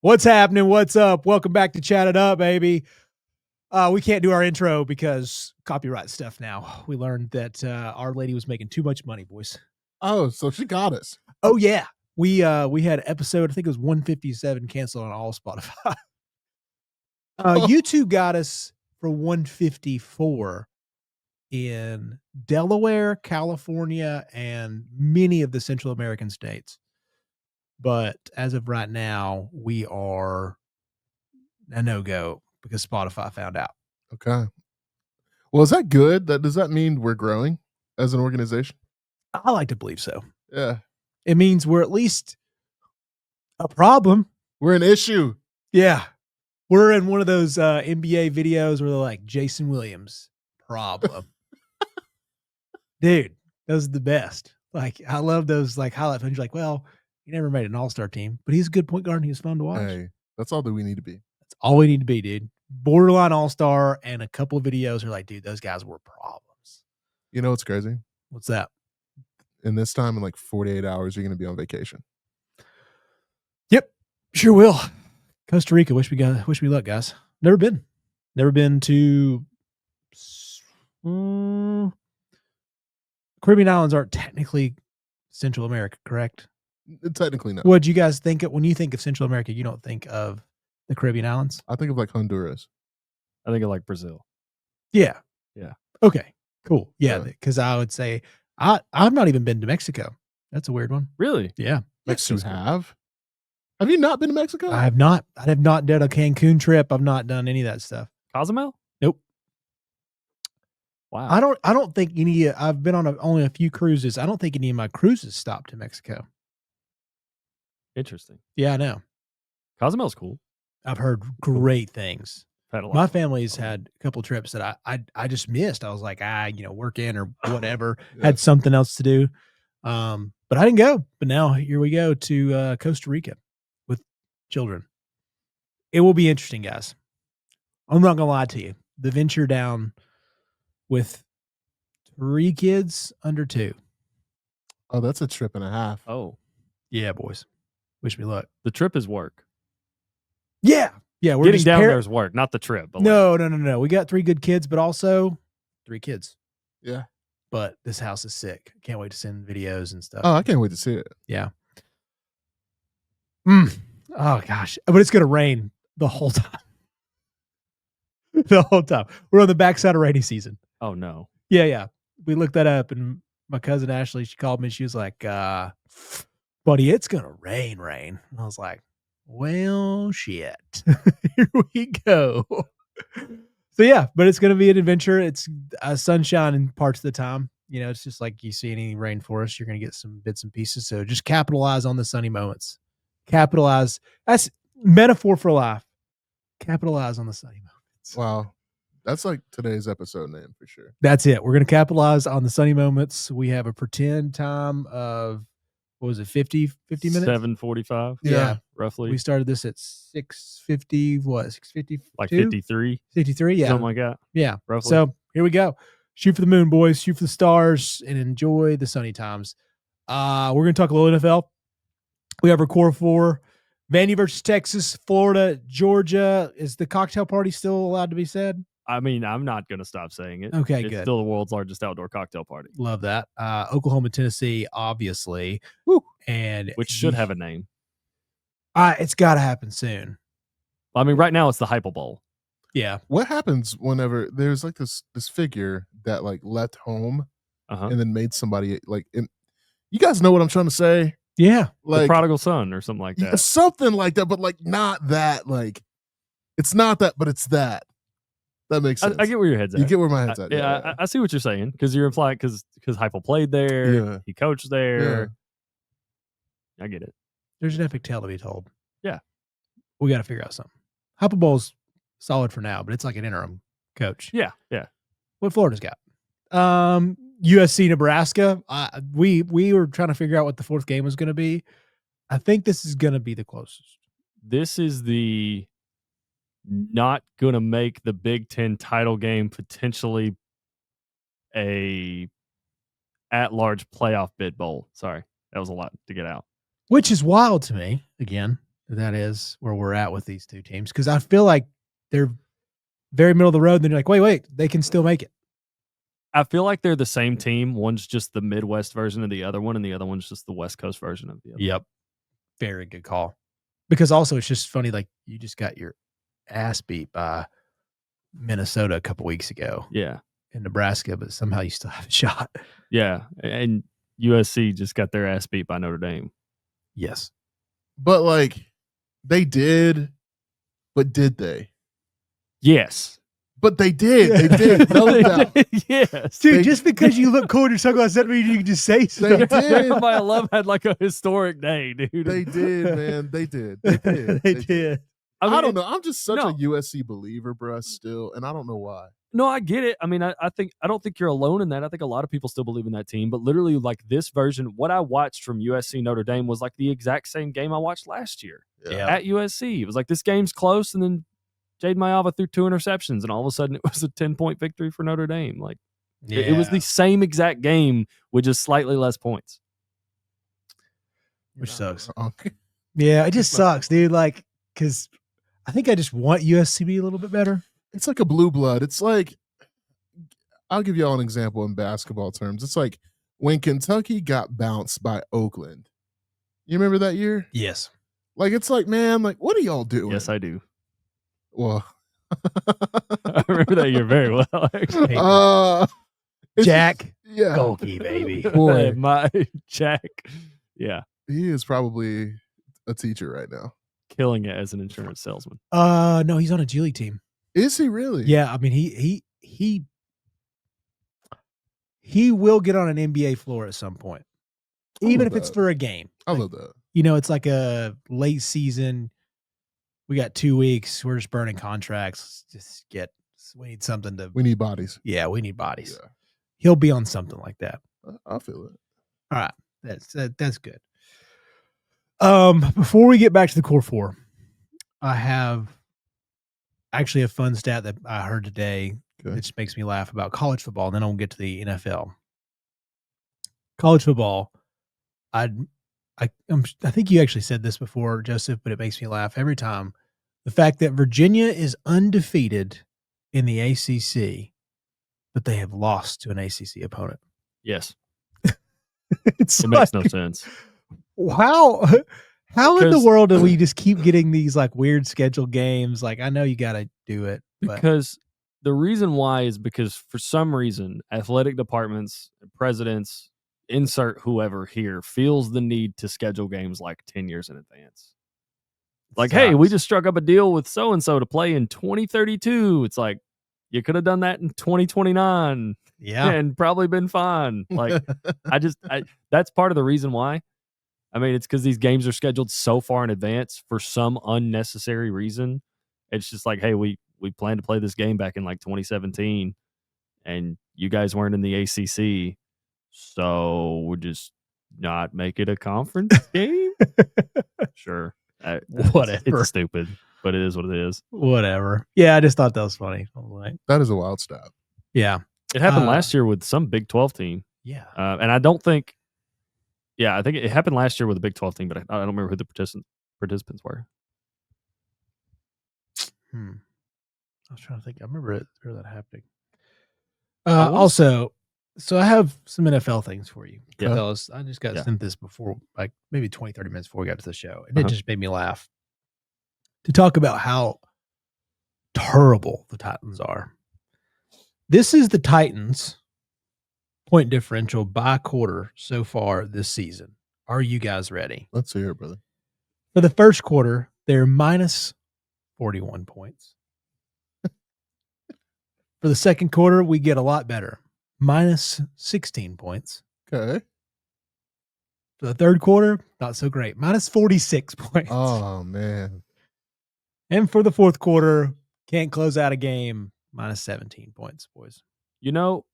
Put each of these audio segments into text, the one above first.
What's happening? What's up? Welcome back to Chat It Up, baby. We can't do our intro because copyright stuff now. We learned that our lady was making too much money, boys. Oh, so she got us. Oh, yeah. We had episode, I think it was 157 canceled on all Spotify. YouTube got us for 154 in Delaware, California, and many of the Central American states. But as of right now, we are a no-go because Spotify found out. Okay. Well, is that good? Does that mean we're growing as an organization? I like to believe so. Yeah. It means we're at least a problem. We're an issue. Yeah. We're in one of those NBA videos where they're like, Jason Williams, problem. Dude, those are the best. Like, I love those like highlight films. You're like, well, he never made an all-star team, but he's a good point guard and he was fun to watch. Hey, that's all that we need to be. That's all we need to be, dude. Borderline all-star, and a couple of videos are like, dude, those guys were problems. You know what's crazy? What's that? In this time, in like 48 hours, you're going to be on vacation. Yep, sure will. Costa Rica. Wish me luck, guys. Never been to. Caribbean islands aren't technically Central America, correct? Technically not. What do you guys think when you think of Central America? You don't think of the Caribbean islands? I think of like Honduras. I think of like Brazil. Yeah. Yeah. Okay. Cool. Yeah, because I would say I've not even been to Mexico. That's a weird one. Really? Yeah. Yes, you have. Have you not been to Mexico? I have not. I have not done a Cancun trip. I've not done any of that stuff. Cozumel? Nope. Wow. I don't think any. I've been on only a few cruises. I don't think any of my cruises stopped in Mexico. Interesting. Yeah, I know. Cozumel's cool. I've heard great things. My family's had a couple trips that I just missed. I was like, working or whatever. Yeah. Had something else to do. But I didn't go. But now here we go to Costa Rica with children. It will be interesting, guys. I'm not gonna lie to you. The venture down with 3 kids under 2. Oh, that's a trip and a half. Oh. Yeah, boys. Wish me luck. The trip is work. Yeah. Yeah, we're getting down there is work, not the trip. But No. We got 3 good kids, but also 3 kids. Yeah. But this house is sick. Can't wait to send videos and stuff. Oh, I can't wait to see it. Yeah. Oh, gosh. But it's going to rain the whole time. The whole time. We're on the backside of rainy season. Oh, no. Yeah. We looked that up, and my cousin Ashley, she called me. She was like, buddy, it's going to rain. And I was like, well, shit. Here we go. So, yeah, but it's going to be an adventure. It's sunshine in parts of the time. You know, it's just like you see any rainforest, you're going to get some bits and pieces. So just capitalize on the sunny moments. Capitalize. That's metaphor for life. Capitalize on the sunny moments. Wow. That's like today's episode name for sure. That's it. We're going to capitalize on the sunny moments. We have a pretend time of, what was it, 50 minutes? 7:45. Yeah. Roughly. We started this at 6:50, 6:50? Like 53. 53, yeah. Something like that. Yeah. Roughly. So here we go. Shoot for the moon, boys. Shoot for the stars and enjoy the sunny times. We're going to talk a little NFL. We have our core 4. Vandy versus Texas, Florida, Georgia. Is the cocktail party still allowed to be said? I mean, I'm not going to stop saying it. Okay, it's good. Still the world's largest outdoor cocktail party. Love that. Oklahoma, Tennessee, obviously. Woo. And which should have a name. It's got to happen soon. I mean, right now it's the Hyper Bowl. Yeah. What happens whenever there's like this figure that like left home and then made somebody like, you guys know what I'm trying to say? Yeah. Like the prodigal son or something like that. Something like that, but like not that, like it's not that, but it's that. That makes sense. I get where your head's at. You get where my head's at. Yeah. I see what you're saying because you're implying because Heupel played there. Yeah. He coached there. Yeah. I get it. There's an epic tale to be told. Yeah. We got to figure out something. Hyper Bowl's solid for now, but it's like an interim coach. Yeah. What Florida's got. USC, Nebraska. We were trying to figure out what the 4th game was going to be. I think this is going to be the closest. This is the not going to make the Big Ten title game potentially a at-large playoff bid bowl. Sorry, that was a lot to get out. Which is wild to me, again. that is where we're at with these two teams, because I feel like they're very middle of the road. And then you're like, wait, they can still make it. I feel like they're the same team. One's just the Midwest version of the other one, and the other one's just the West Coast version of the other. Yep. Very good call. Because also it's just funny, like you just got your ass beat by Minnesota a couple weeks ago. Yeah. In Nebraska, but somehow you still have a shot. Yeah. And USC just got their ass beat by Notre Dame. Yes. But like they did, but did they? Yes. But they did. They did. No doubt. Yes. Dude, just because you look cool in your sunglasses doesn't mean you can just say so. They did. My love had like a historic day, dude. They did, man. They did. They did. They did. I, mean, I don't know. I'm just such a USC believer, bro, still, and I don't know why. No, I get it. I mean, I don't think you're alone in that. I think a lot of people still believe in that team, but literally like this version, what I watched from USC Notre Dame was like the exact same game I watched last year at USC. It was like this game's close, and then Jade Mayava threw 2 interceptions, and all of a sudden it was a 10-point victory for Notre Dame. Like it was the same exact game with just slightly less points. Which sucks. Yeah, it just sucks, dude. Like, because I think I just want USC to be a little bit better. It's like a blue blood. It's like, I'll give y'all an example in basketball terms. It's like when Kentucky got bounced by Oakland. You remember that year? Yes. Like, it's like, man, like, what are y'all doing? Yes, I do. Well, I remember that year very well, actually. Jack. Yeah. Golky, baby. Boy. My Jack. Yeah. He is probably a teacher right now. Killing it as an insurance salesman. No, he's on a G League team. Is he really? Yeah, I mean he will get on an NBA floor at some point, even if it's for a game. I love that. You know, it's like a late season. We got 2 weeks. We're just burning contracts. We need something to. We need bodies. Yeah, we need bodies. Yeah. He'll be on something like that. I feel it. All right, that's good. Before we get back to the core four, I have actually a fun stat that I heard today. It just makes me laugh about college football. And then I'll get to the NFL. College football. I think you actually said this before, Joseph, but it makes me laugh every time. The fact that Virginia is undefeated in the ACC, but they have lost to an ACC opponent. Yes. It makes no sense. How in the world do we just keep getting these like weird schedule games? Like, I know you got to do it. Because the reason why is because for some reason, athletic departments, presidents, insert whoever here, feels the need to schedule games like 10 years in advance. Like, hey, we just struck up a deal with so-and-so to play in 2032. It's like, you could have done that in 2029. Yeah. And probably been fine. Like, that's part of the reason why. I mean, it's because these games are scheduled so far in advance for some unnecessary reason. It's just like, hey, we planned to play this game back in like 2017, and you guys weren't in the ACC, so we'll just not make it a conference game? Sure. Whatever. It's stupid, but it is what it is. Whatever. Yeah, I just thought that was funny. Like, that is a wild stat. Yeah. It happened last year with some Big 12 team. Yeah. And I don't think... Yeah, I think it happened last year with a Big 12 team, but I don't remember who the participants were. I was trying to think. I remember that happening. Also, so I have some NFL things for you. Fellas, I just got sent this before, like maybe 20, 30 minutes before we got to the show. And it just made me laugh to talk about how terrible the Titans are. This is the Titans' point differential by quarter so far this season. Are you guys ready? Let's hear it, brother. For the first quarter, they're minus 41 points. For the second quarter, we get a lot better. Minus 16 points. Okay. For the third quarter, not so great. Minus 46 points. Oh, man. And for the fourth quarter, can't close out a game. Minus 17 points, boys. You know,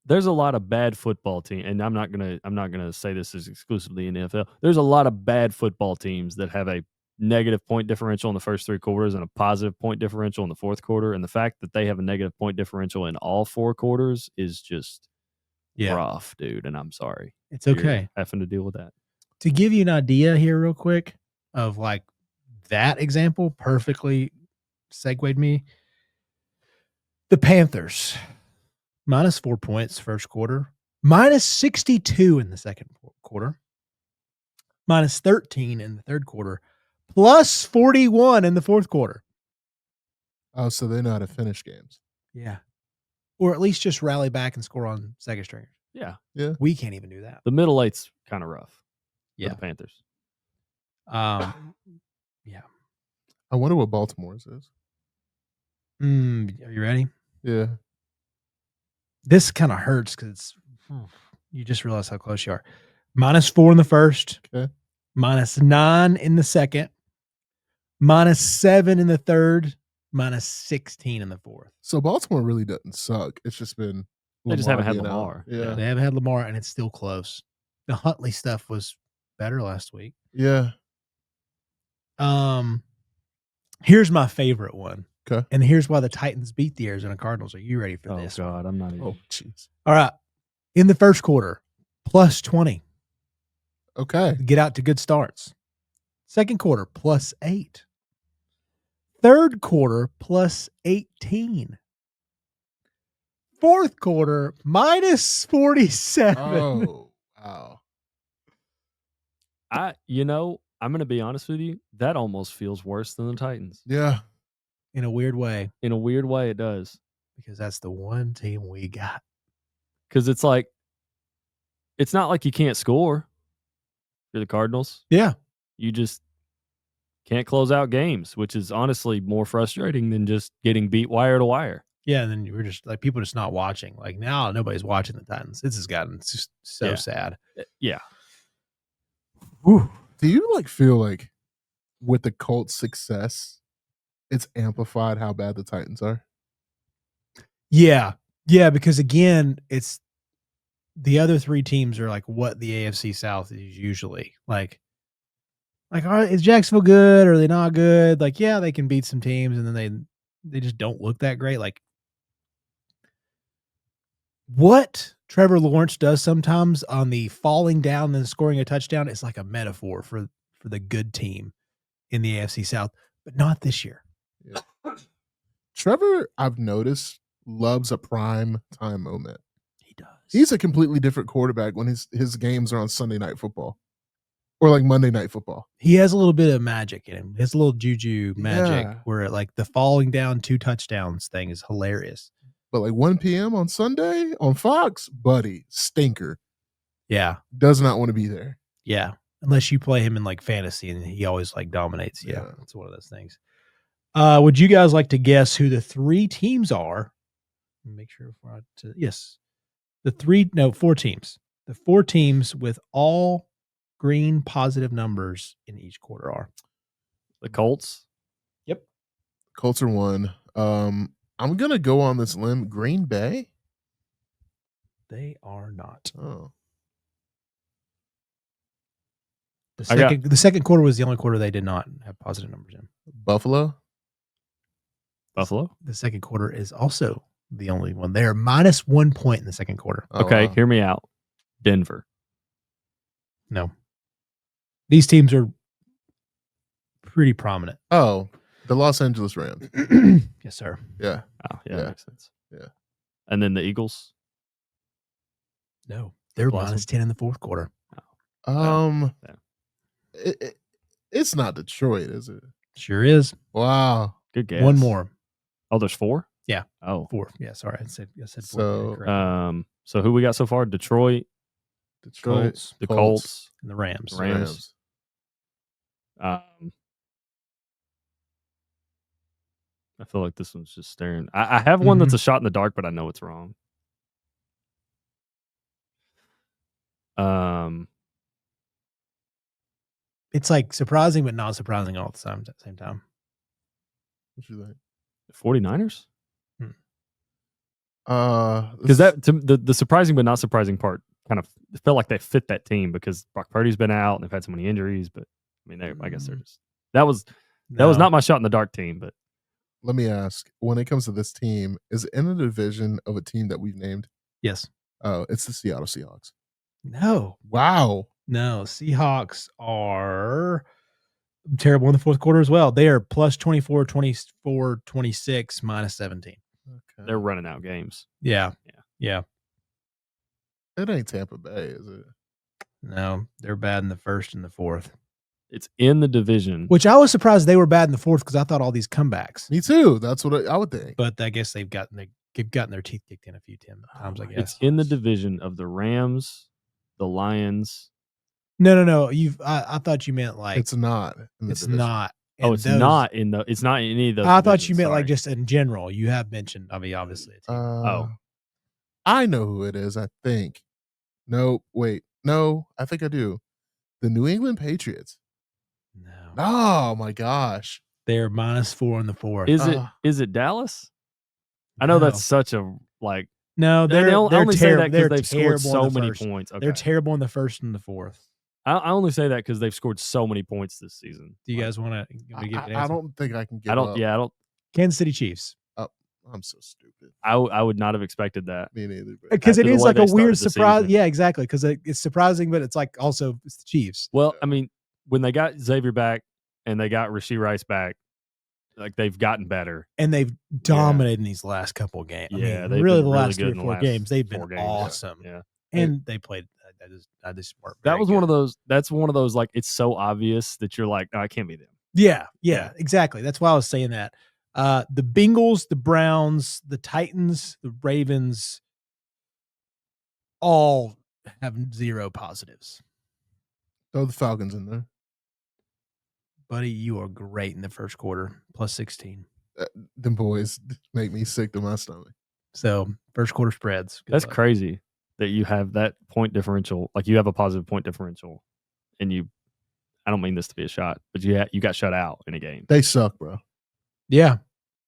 there's a lot of bad football teams, and I'm not gonna say this is exclusively in the NFL. There's a lot of bad football teams that have a negative point differential in the first 3 quarters and a positive point differential in the fourth quarter. And the fact that they have a negative point differential in all 4 quarters is just rough, dude. And I'm sorry. It's okay. Having to deal with that. To give you an idea here real quick, of like that example perfectly segued me. The Panthers, -4 points first quarter, -62 in the second quarter, -13 in the third quarter, +41 in the fourth quarter. Oh, so they know how to finish games. Yeah. Or at least just rally back and score on second stringers. Yeah. Yeah. We can't even do that. The middle eight's kind of rough for Yeah. the Panthers. Yeah. I wonder what Baltimore's is. Are you ready? Yeah. This kind of hurts because you just realize how close you are. -4 in the first, Okay. -9 in the second, -7 in the third, -16 in the fourth. So Baltimore really doesn't suck. It's just been They just haven't had being out. Lamar. Yeah. They haven't had Lamar, and it's still close. The Huntley stuff was better last week. Yeah. Here's my favorite one. Okay. And here's why the Titans beat the Arizona Cardinals. Are you ready for Oh this? God, I'm not even. Oh, jeez. All right. In the first quarter, +20. Okay. Get out to good starts. Second quarter, +8. Third quarter, +18. Fourth quarter, -47. Oh, wow. I'm going to be honest with you. That almost feels worse than the Titans. Yeah. In a weird way, In a weird way, it does. because that's the one team we got. Because it's like, it's not like you can't score. You're the Cardinals. Yeah. You just can't close out games, which is honestly more frustrating than just getting beat wire to wire. Yeah, and then you were just like, people just not watching. Like, now nobody's watching the Titans. This has gotten just so Yeah. sad. Yeah. Whew. Do you feel like with the Colts' success, it's amplified how bad the Titans are? Yeah. Yeah, because again, it's the other three teams are like what the AFC South is usually. Like, all right, is Jacksonville good? Or are they not good? Like, yeah, they can beat some teams, and then they just don't look that great. Like, what Trevor Lawrence does sometimes on the falling down and scoring a touchdown is like a metaphor for the good team in the AFC South, but not this year. Yeah. Trevor, I've noticed, loves a prime time moment. He does. He's a completely different quarterback when his games are on Sunday Night Football or like Monday Night Football. He has a little bit of magic in him. He has a little juju magic Yeah. where like the falling down 2 touchdowns thing is hilarious. But like 1 p.m. on Sunday on Fox, buddy, stinker. Yeah. Does not want to be there. Yeah. Unless you play him in like fantasy and he always like dominates. Yeah. Yeah. It's one of those things. Would you guys like to guess who the 3 teams are? Make sure before yes. 4 teams. The 4 teams with all green positive numbers in each quarter are. The Colts. Yep. Colts are 1. I'm gonna go on this limb. Green Bay? They are not. Oh. The second quarter was the only quarter they did not have positive numbers in. Buffalo? Buffalo. The second quarter is also the only one. They are -1 point in the second quarter. Oh, Okay, wow. hear me out. Denver. No. These teams are pretty prominent. Oh, the Los Angeles Rams. Yes, sir. Yeah. Oh, yeah, Yeah. that makes sense. Yeah. And then the Eagles. No. They're Blossom. -10 in the fourth quarter. Yeah. Yeah. It's not Detroit, is it? Sure is. Wow. Good guess. One more. Oh, there's 4? Yeah. Oh. 4. Yeah, sorry. I said 4. So, correctly. So who we got so far? Detroit, Detroit, the Colts. And the Rams. Rams. I feel like this one's just staring. I have one that's a shot in the dark, but I know it's wrong. It's like surprising but not surprising all at the same time. What you think? 49ers? Because Because the surprising but not surprising part kind of felt like they fit that team because Brock Purdy's been out and they've had so many injuries. But I mean, I guess they're just that was not my shot in the dark team. But let me ask: when it comes to this team, is it in the division of a team that we've named? Yes. Oh, it's the Seattle Seahawks. No. Wow. No. Seahawks are terrible in the fourth quarter as well. They are plus 24, 24, 26, minus 17. Okay. They're running out games. Yeah. It ain't Tampa Bay, is it? No, they're bad in the first and the fourth. It's in the division. Which I was surprised they were bad in the fourth because I thought all these comebacks. Me too. That's what I would think. But I guess they've gotten their teeth kicked in a few times, I guess. It's in the division of the Rams, the Lions. No. I thought you meant like It's not. it's not. Oh, it's not in any of those. I thought you meant sorry. like just in general. You have mentioned, obviously. A team. I know who it is. I think. No, wait. No, I think I do. The New England Patriots. No. Oh my gosh. They're minus 4 in the fourth. Is it Dallas? I know that's such a like. No, I only say that because they've terrible scored in so the many first. points. Okay. They're terrible in the first and the fourth. I only say that because they've scored so many points this season. Do you guys want to give it an answer? I don't think I can give I don't. up. Yeah, I don't. Kansas City Chiefs. I'm so stupid. I would not have expected that. Me neither. Because it After the is way like they a weird started the surprise. season. Yeah, exactly. Because it's surprising, but it's like also it's the Chiefs. Well, I mean, when they got Xavier back and they got Rashee Rice back, like they've gotten better. And they've dominated in these last couple of games. Yeah, I mean, they've really been the really last good 3 in or the 4 last games. They've been 4 games. awesome. Yeah. And they played. I just weren't. That very was one of good. those. That's one of those like it's so obvious that you're like, no, I can't be them. Yeah, exactly. That's why I was saying that. The Bengals, the Browns, the Titans, the Ravens, all have 0 positives. Throw the Falcons in there. Buddy, you are great in the first quarter, plus 16. Them boys make me sick to my stomach. So first quarter spreads. Good That's luck. crazy that you have that point differential. Like you have a positive point differential, and you. I don't mean this to be a shot, but you got shut out in a game. They suck, bro. Yeah.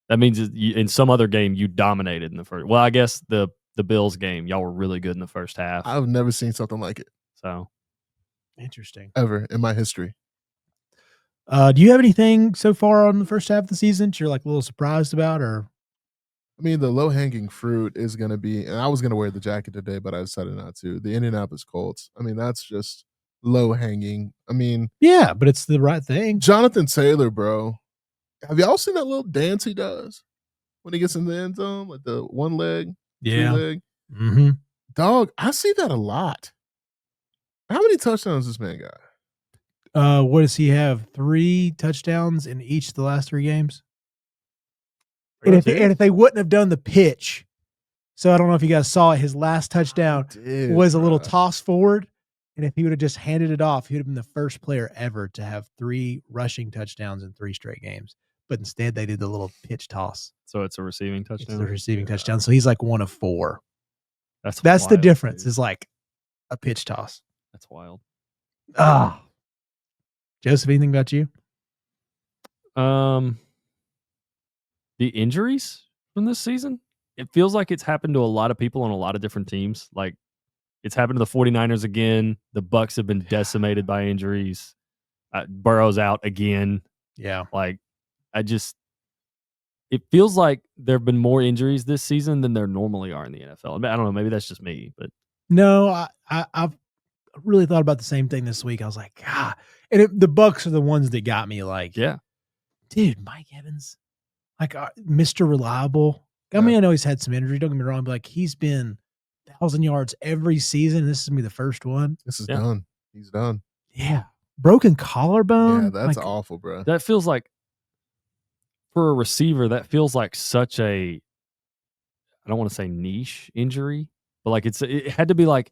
That means in some other game you dominated in the first. Well, I guess the Bills game, y'all were really good in the first half. I've never seen something like it. So Interesting. Ever in my history. Do you have anything so far on the first half of the season that you're like a little surprised about, or? I mean, the low-hanging fruit is going to be, and I was going to wear the jacket today, but I decided not to. The Indianapolis Colts. I mean, that's just low-hanging. I mean, Yeah, but it's the right thing. Jonathan Taylor, bro. Have y'all seen that little dance he does when he gets in the end zone, like the one leg, Yeah. 3 leg? Mm-hmm. Dog, I see that a lot. How many touchdowns this man got? What does he have? 3 touchdowns in each of the last 3 games. And if they wouldn't have done the pitch, so I don't know if you guys saw it, his last touchdown was a little toss forward. And if he would have just handed it off, he would have been the first player ever to have 3 rushing touchdowns in 3 straight games. But instead, they did the little pitch toss. So it's a receiving It's touchdown. the receiving touchdown. So he's like 1 of 4. That's wild, the difference. dude. Is like a pitch toss. That's wild. Joseph, anything about you? The injuries from this season, it feels like it's happened to a lot of people on a lot of different teams. Like it's happened to the 49ers again. The Bucks have been decimated by injuries. Burrow's out again. Yeah. Like it feels like there have been more injuries this season than there normally are in the NFL. I don't know. Maybe that's just me, but No, I've really thought about the same thing this week. I was like, and the Bucks are the ones that got me. Like, yeah, dude, Mike Evans, like Mr. Reliable. I mean, I know he's had some injury. Don't get me wrong, but like he's been 1,000 yards every season. This is gonna be the first one. This is done. He's done. Yeah, broken collarbone. Yeah, that's like, awful, bro. that feels like for a receiver. That feels like such a. I don't want to say niche injury, but like it had to be like.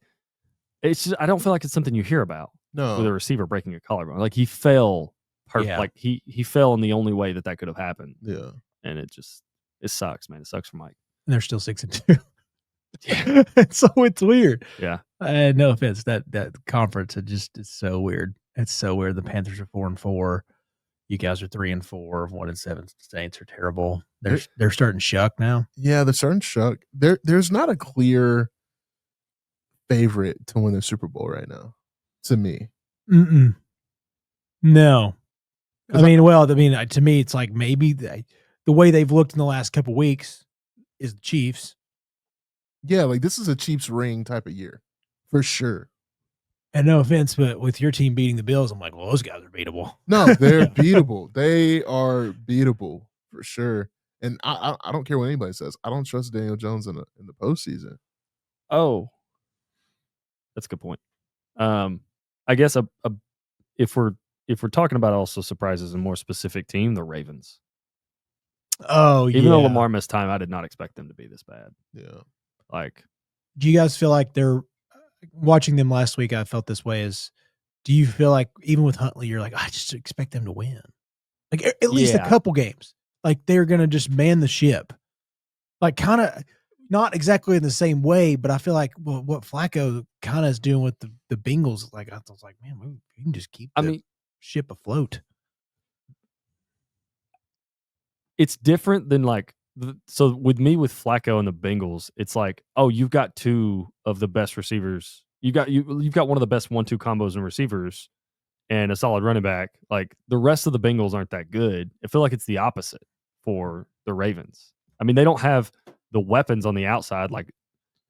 It's just I don't feel like it's something you hear about with a receiver breaking a collarbone. Like he fell, like he fell in the only way that could have happened. Yeah, and it sucks, man. It sucks for Mike. And they're still 6-2. Yeah, so it's weird. Yeah, no offense. That conference it's so weird. It's so weird. The Panthers are 4-4. You guys are 3-4. 1-7. Saints are terrible. They're starting Shuck now. Yeah, they're starting Shuck. There's not a clear favorite to win the Super Bowl right now, to me. No. To me, it's like maybe the way they've looked in the last couple weeks is the Chiefs. Yeah, like this is a Chiefs ring type of year, for sure. And no offense, but with your team beating the Bills, I'm like, well, those guys are beatable. No, they're beatable. They are beatable for sure. And I don't care what anybody says. I don't trust Daniel Jones in the postseason. Oh, that's a good point. I guess if we're talking about also surprises and more specific team, the Ravens. Oh, Even though Lamar missed time, I did not expect them to be this bad. Yeah. Like, do you guys feel like they're watching them last week? I felt this way. Do you feel like even with Huntley, you're like, I just expect them to win, like at least a couple games, like they're gonna just man the ship, like kind of not exactly in the same way, but I feel like what Flacco kind of is doing with the Bengals. Like I was like, man, we can just keep the ship afloat. It's different than like so with me with Flacco and the Bengals, it's like, oh, you've got two of the best receivers. You've got one of the best 1-2 combos and receivers and a solid running back. Like the rest of the Bengals aren't that good. I feel like it's the opposite for the Ravens. I mean, they don't have the weapons on the outside like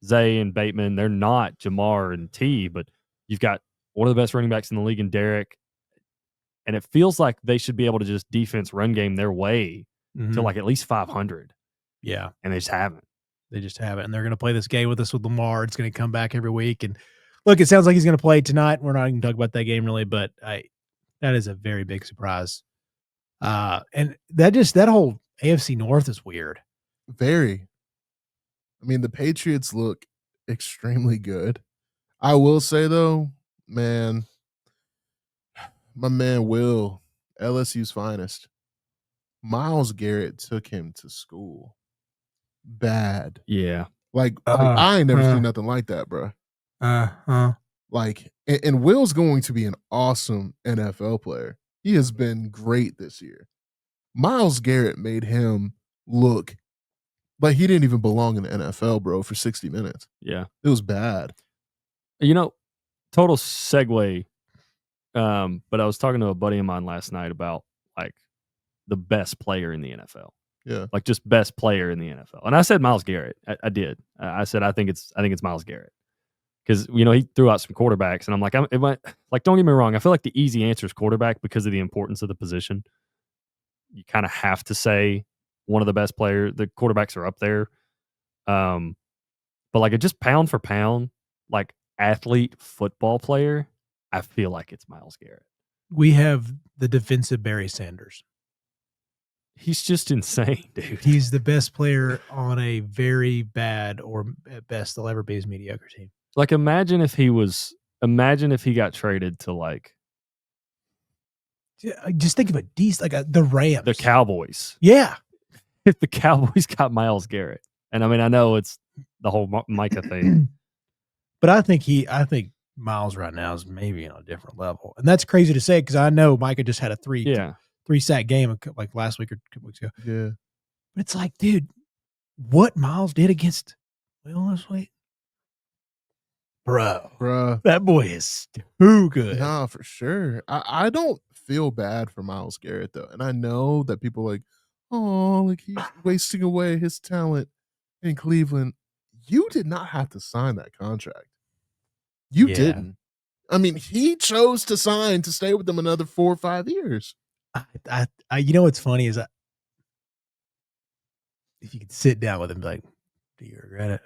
Zay and Bateman. They're not Jamar and T, but you've got one of the best running backs in the league in Derek. And it feels like they should be able to just defense run game their way to like at least 500. Yeah. And they just haven't. And they're going to play this game with us with Lamar. It's going to come back every week. And look, it sounds like he's going to play tonight. We're not even talking about that game really, but that is a very big surprise. And that whole AFC North is weird. Very. I mean, the Patriots look extremely good. I will say though, man, my man Will, LSU's finest. Myles Garrett took him to school. Bad. Yeah. Like I ain't never seen nothing like that, bro. Like, and Will's going to be an awesome NFL player. He has been great this year. Myles Garrett made him look like he didn't even belong in the NFL, bro, for 60 minutes. Yeah. It was bad. You know, total segue. But I was talking to a buddy of mine last night about like the best player in the NFL. Yeah. Like just best player in the NFL. And I said Myles Garrett. I did. I said I think it's Myles Garrett. Because, you know, he threw out some quarterbacks, and I'm like, don't get me wrong. I feel like the easy answer is quarterback because of the importance of the position. You kind of have to say one of the best players. The quarterbacks are up there. But like just pound for pound, like athlete football player, I feel like it's Myles Garrett. We have the defensive Barry Sanders. He's just insane, dude. He's the best player on a very bad, or at best, they'll ever be his mediocre team. Like, imagine if he got traded to like, just think of the Rams, the Cowboys. Yeah, if the Cowboys got Myles Garrett, and I mean, I know it's the whole Micah thing, but I think Myles right now is maybe on a different level, and that's crazy to say because I know Micah just had a three sack game like last week or 2 weeks ago. Yeah, but it's like, dude, what Myles did against Will this week. Bro, that boy is too good. Nah, for sure. I don't feel bad for Myles Garrett though, and I know that people are like, oh, like he's wasting away his talent in Cleveland. You did not have to sign that contract. You didn't. I mean, he chose to sign to stay with them another 4 or 5 years. I you know what's funny is if you could sit down with him, like, do you regret it?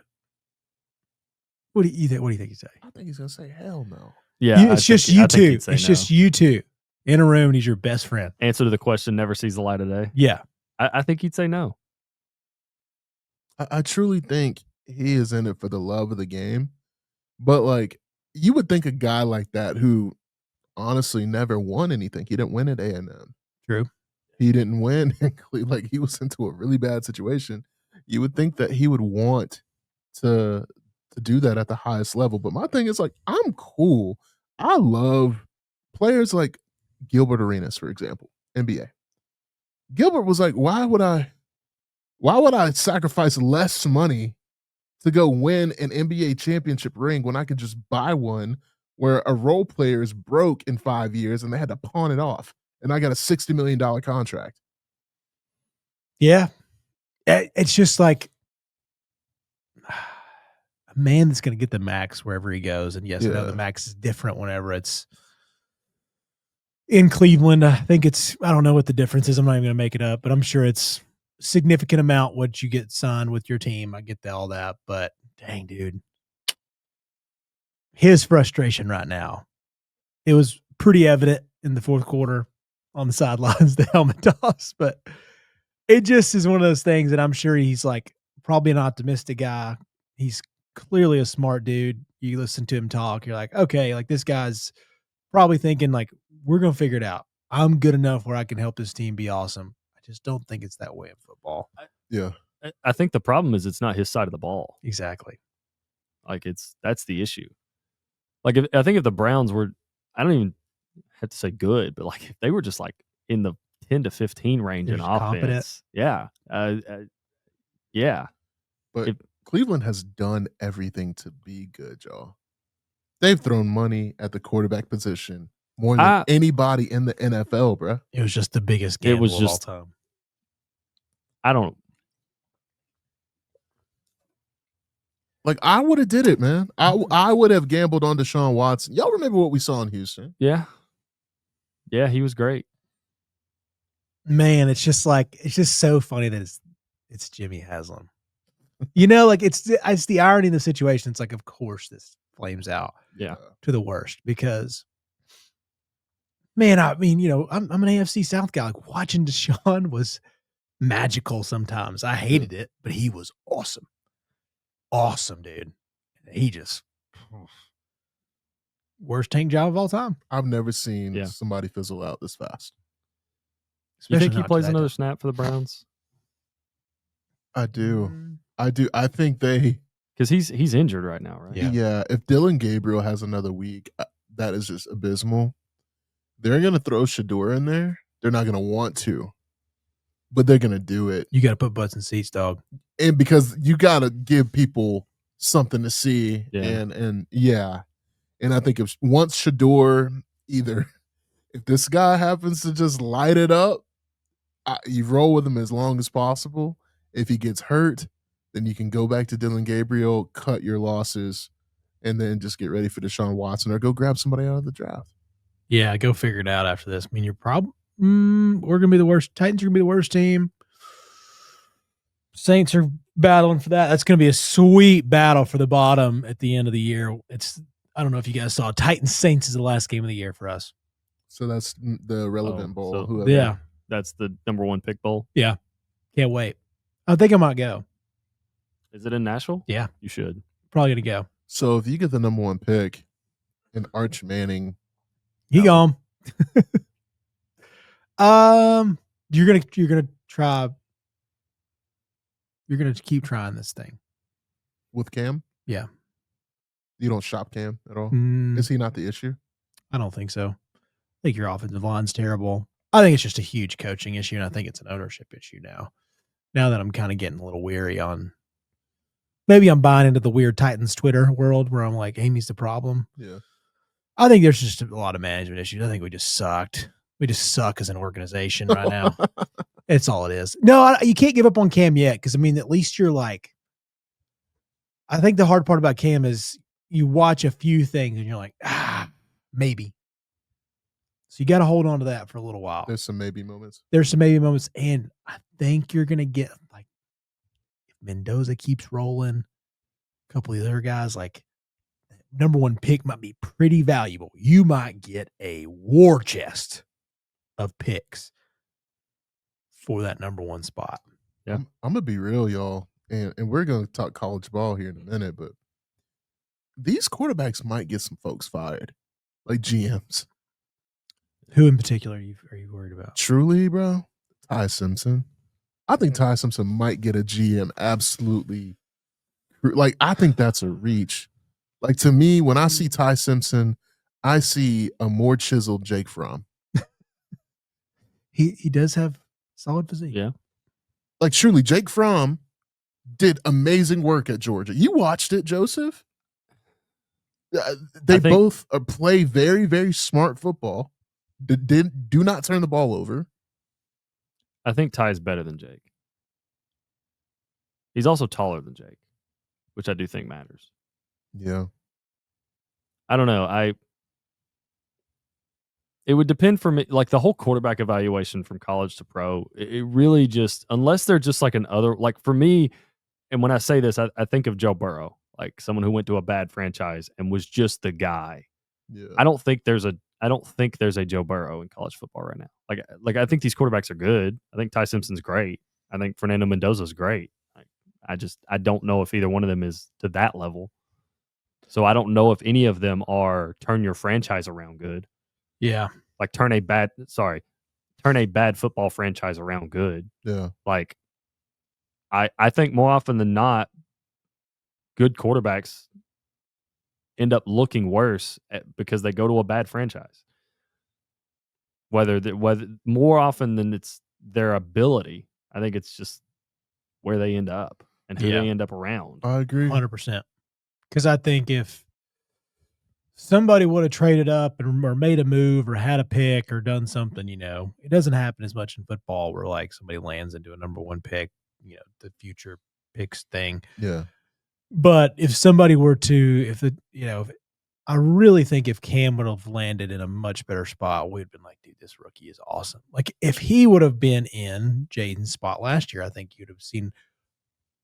What do you think? What do you think he'd say? I think he's gonna say, "Hell no." Yeah, it's just you two. It's just you two in a room, and he's your best friend. Answer to the question never sees the light of day. Yeah, I think he'd say no. I truly think he is in it for the love of the game, but like you would think a guy like that who honestly never won anything. He didn't win at A&M. True. He didn't win. Like he was into a really bad situation. You would think that he would want to do that at the highest level. But my thing is like, I'm cool. I love players like Gilbert Arenas, for example, NBA. Gilbert was like, why would I sacrifice less money to go win an NBA championship ring when I could just buy one where a role player is broke in 5 years and they had to pawn it off and I got a $60 million contract? Yeah. It's just like, man that's going to get the max wherever he goes. And yes, I know the Yeah. max is different whenever it's in Cleveland. I think I don't know what the difference is. I'm not even going to make it up, but I'm sure it's significant amount what you get signed with your team. I get all that, but dang, dude, his frustration right now, it was pretty evident in the fourth quarter on the sidelines, the helmet toss, but it just is one of those things that I'm sure he's like probably an optimistic guy. He's clearly a smart dude. You listen to him talk, you're like, okay, like this guy's probably thinking like, we're going to figure it out. I'm good enough where I can help this team be awesome. I just don't think it's that way in football. Yeah. I think the problem is it's not his side of the ball. Exactly. Like that's the issue. Like I think if the Browns were, I don't even have to say good, but like if they were just like in the 10 to 15 range They're in just offense, competent. yeah, yeah. But Cleveland has done everything to be good, y'all. They've thrown money at the quarterback position more than anybody in the NFL, bro. It was just the biggest gamble of all time. I don't. Like, I would have did it, man. I would have gambled on Deshaun Watson. Y'all remember what we saw in Houston? Yeah. Yeah, he was great. Man, it's just so funny that it's Jimmy Haslam. You know, like it's the irony of the situation. It's like, of course, this flames out to the worst because, man, I mean, you know, I'm an AFC South guy. Like watching Deshaun was magical sometimes. I hated it, but he was awesome. Awesome, dude. He just worst tank job of all time. I've never seen somebody fizzle out this fast. You think he plays another snap for the Browns? I do. I think because he's injured right now, right? Yeah. If Dylan Gabriel has another week, that is just abysmal. They're gonna throw Shador in there. They're not gonna want to, but they're gonna do it. You got to put butts in seats, dog. And because you got to give people something to see, and I think if once Shador if this guy happens to just light it up, you roll with him as long as possible. If he gets hurt, then you can go back to Dylan Gabriel, cut your losses, and then just get ready for Deshaun Watson or go grab somebody out of the draft. Yeah, go figure it out after this. I mean, you're probably we're gonna be the worst. Titans are gonna be the worst team. Saints are battling for that. That's gonna be a sweet battle for the bottom at the end of the year. I don't know if you guys saw Titans Saints is the last game of the year for us. So that's the relevant bowl. So, whoever. Yeah, that's the number one pick bowl. Yeah, can't wait. I think I might go. Is it in Nashville? Yeah, you should. Probably gonna go. So if you get the number one pick, and Arch Manning, he gone. You're gonna try. You're gonna keep trying this thing with Cam. Yeah, you don't shop Cam at all. Is he not the issue? I don't think so. I think your offensive line's terrible. I think it's just a huge coaching issue, and I think it's an ownership issue now. Now that I'm kind of getting a little weary on, maybe I'm buying into the weird Titans Twitter world where I'm like, Amy's the problem. Yeah. I think there's just a lot of management issues. I think we just sucked. We just suck as an organization right now. It's all it is. No, you can't give up on Cam yet because, I mean, at least you're like, I think the hard part about Cam is you watch a few things and you're like, maybe. So you got to hold on to that for a little while. There's some maybe moments. And I think you're going to get, like, if Mendoza keeps rolling, a couple of the other guys, like, number one pick might be pretty valuable. You might get a war chest of picks for that number one spot. Yeah. I'm going to be real, y'all. And we're going to talk college ball here in a minute, but these quarterbacks might get some folks fired, like GMs. Who in particular are you worried about? Truly, bro, Ty Simpson. I think Ty Simpson might get a GM absolutely. Like, I think that's a reach. Like, to me, when I see Ty Simpson, I see a more chiseled Jake Fromm. He does have solid physique. Yeah. Like, truly, Jake Fromm did amazing work at Georgia. You watched it, Joseph. They both play very, very smart football. Do not turn the ball over. I think Ty's better than Jake. He's also taller than Jake, which I do think matters. Yeah. I don't know. It would depend for me. Like the whole quarterback evaluation from college to pro, it really just unless they're just like like for me. And when I say this, I think of Joe Burrow, like someone who went to a bad franchise and was just the guy. Yeah. I don't think there's a Joe Burrow in college football right now. Like I think these quarterbacks are good. I think Ty Simpson's great. I think Fernando Mendoza's great. I don't know if either one of them is to that level. So I don't know if any of them are turn your franchise around good. Yeah. Like turn a bad football franchise around good. Yeah. Like I think more often than not, good quarterbacks end up looking worse because they go to a bad franchise. Whether more often than it's their ability, I think it's just where they end up and who Yeah. they end up around. I agree. 100%. Because I think if somebody would have traded up or made a move or had a pick or done something, it doesn't happen as much in football where like somebody lands into a number one pick, the future picks thing. Yeah. But if somebody were to, I really think if Cam would have landed in a much better spot, we'd been like, dude, this rookie is awesome. Like if he would have been in Jaden's spot last year, I think you'd have seen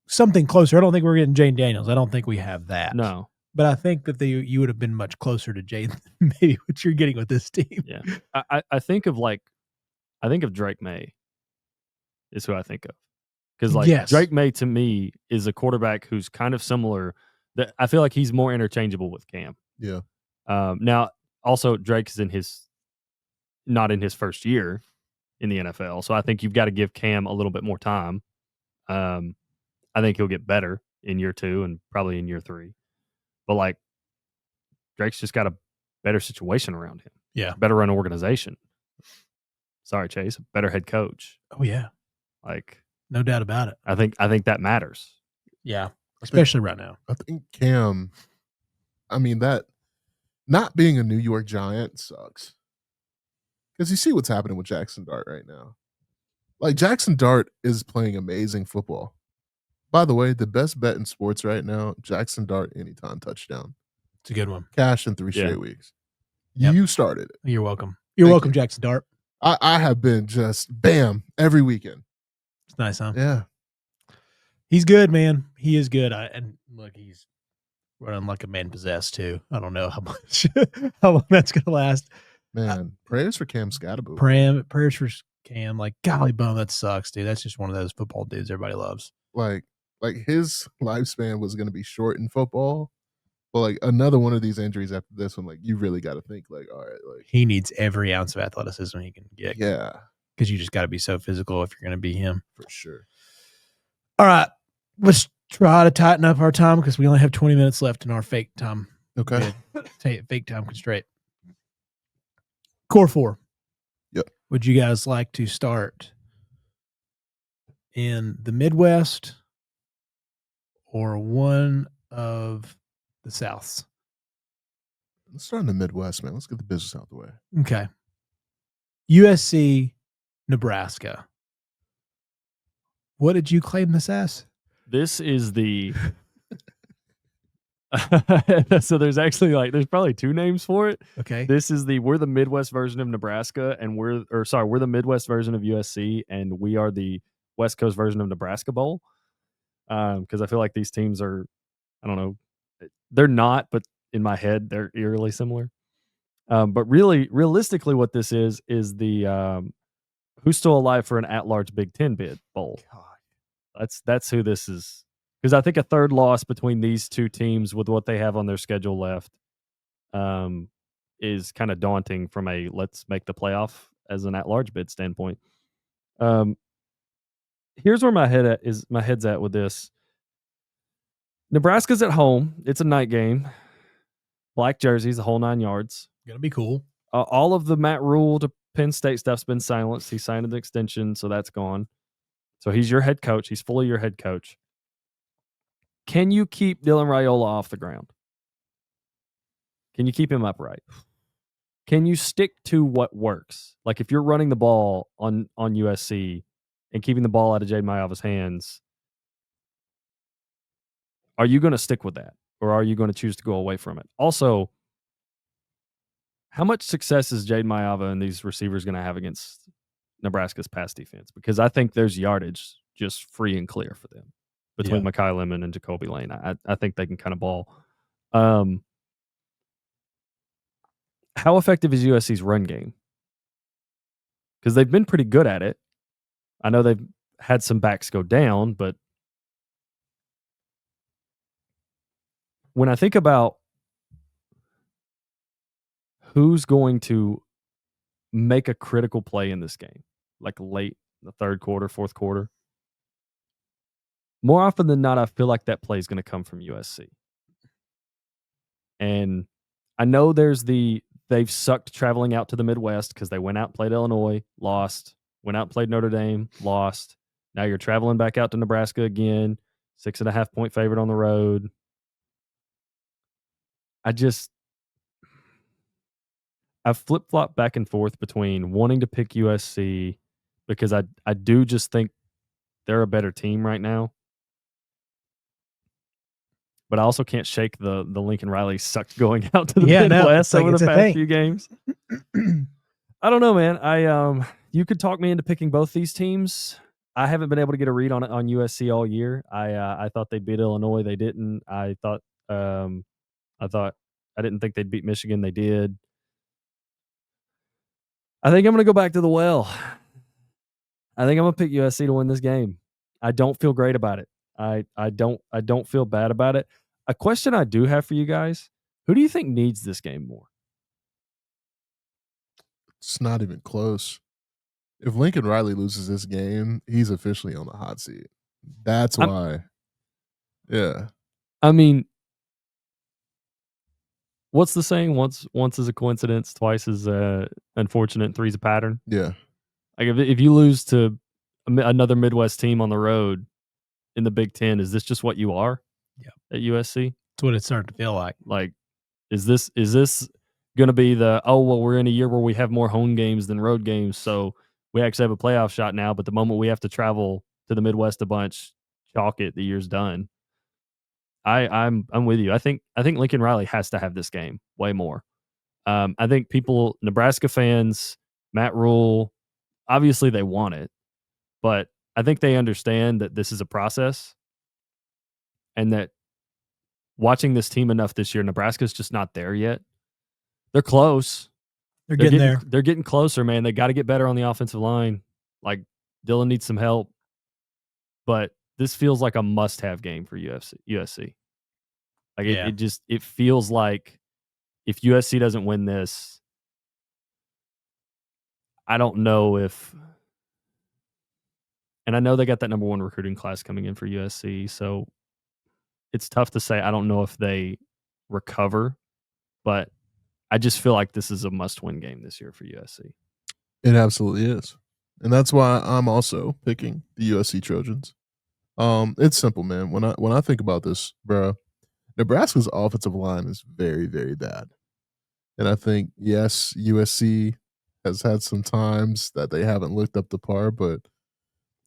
something closer. I don't think we're getting Jane Daniels. I don't think we have that. No. But I think that you would have been much closer to Jaden than maybe what you're getting with this team. Yeah. I think of Drake May is who I think of. Because Yes. Drake May to me is a quarterback who's kind of similar. That I feel like he's more interchangeable with Cam. Yeah. Now, also Drake is not in his first year in the NFL, so I think you've got to give Cam a little bit more time. I think he'll get better in year 2 and probably in year 3. But like Drake's just got a better situation around him. Yeah. Better run organization. Sorry, Chase. Better head coach. Oh yeah. Like no doubt about it. I think that matters. Yeah. Especially right now. I think Cam, I mean, that not being a New York Giant sucks. Because you see what's happening with Jackson Dart right now. Like Jackson Dart is playing amazing football. By the way, the best bet in sports right now, Jackson Dart anytime touchdown. It's a good one. Cash in 3 straight weeks. Yep. You started it. You're welcome. You're welcome, Jackson Dart. I have been just bam every weekend. It's nice, huh? Yeah. He's good, man. He is good. And look, he's running like a man possessed too. I don't know how long that's gonna last. Man, prayers for Cam Scatterbo. Prayers for Cam. Like, golly bum, that sucks, dude. That's just one of those football dudes everybody loves. Like his lifespan was gonna be short in football. But like another one of these injuries after this one, like you really got to think like, all right, like he needs every ounce of athleticism he can get. Yeah, because you just got to be so physical if you're going to be him for sure. All right, let's try to tighten up our time because we only have 20 minutes left in our fake time. Okay, fake time constraint. Core 4. Yep. Would you guys like to start in the Midwest or one of the Souths? Let's start in the Midwest, man. Let's get the business out the way. Okay. USC, Nebraska. What did you claim this as? This is the so there's actually there's probably 2 names for it. Okay. This is we're the Midwest version of Nebraska and we're the Midwest version of USC and we are the West Coast version of Nebraska Bowl. Because I feel like these teams are, I don't know, they're not, but in my head they're eerily similar. But really, realistically, what this is the who's still alive for an at-large Big Ten bid bowl. God. That's who this is. Because I think a third loss between these 2 teams with what they have on their schedule left is kind of daunting from a let's make the playoff as an at-large bid standpoint. Here's where my head's at with this. Nebraska's at home. It's a night game. Black jerseys, the whole 9 yards. Gonna be cool. All of the Matt Rule to Penn State stuff's been silenced. He signed an extension, so that's gone. So he's your head coach. He's fully your head coach. Can you keep Dylan Raiola off the ground? Can you keep him upright? Can you stick to what works? Like if you're running the ball on USC and keeping the ball out of Jade Mayava's hands, are you going to stick with that? or are you going to choose to go away from it? Also, how much success is Jade Mayava and these receivers going to have against Nebraska's pass defense? Because I think there's yardage just free and clear for them between Mekhi Lemon and Jacoby Lane. I think they can kind of ball. How effective is USC's run game? Because they've been pretty good at it. I know they've had some backs go down, but when I think about who's going to make a critical play in this game, like late in the third quarter, fourth quarter, more often than not, I feel like that play is going to come from USC. And I know they've sucked traveling out to the Midwest because they went out and played Illinois, lost, went out and played Notre Dame, lost. Now you're traveling back out to Nebraska again, 6.5 point favorite on the road. I've flip-flopped back and forth between wanting to pick USC because I do just think they're a better team right now. But I also can't shake the Lincoln Riley sucked going out to the Midwest over the past few games. I don't know, man. You could talk me into picking both these teams. I haven't been able to get a read on USC all year. I thought they'd beat Illinois. They didn't. I didn't think they'd beat Michigan. They did. I think I'm going to go back to the well. I think I'm going to pick USC to win this game. I don't feel great about it. I don't feel bad about it. A question I do have for you guys: who do you think needs this game more? It's not even close. If Lincoln Riley loses this game, he's officially on the hot seat. That's why. Yeah. I mean, what's the saying? Once is a coincidence, twice is unfortunate, three's a pattern. Yeah. Like if you lose to another Midwest team on the road in the Big Ten, is this just what you are? Yeah. At USC? That's what it's starting to feel like. Like, is this going to be we're in a year where we have more home games than road games, so we actually have a playoff shot now, but the moment we have to travel to the Midwest a bunch, chalk it, the year's done. I'm with you. I think Lincoln Riley has to have this game way more. I think Nebraska fans, Matt Rule, obviously they want it, but I think they understand that this is a process and that watching this team enough this year, Nebraska's just not there yet. They're close. They're getting there. They're getting closer, man. They got to get better on the offensive line. Like, Dylan needs some help. But this feels like a must-have game for USC. Like, it feels like if USC doesn't win this, I don't know if... And I know they got that number 1 recruiting class coming in for USC, so it's tough to say. I don't know if they recover, but I just feel like this is a must-win game this year for USC. It absolutely is. And that's why I'm also picking the USC Trojans. It's simple, man. When I think about this, bro, Nebraska's offensive line is very, very bad. And I think, yes, USC has had some times that they haven't looked up to par, but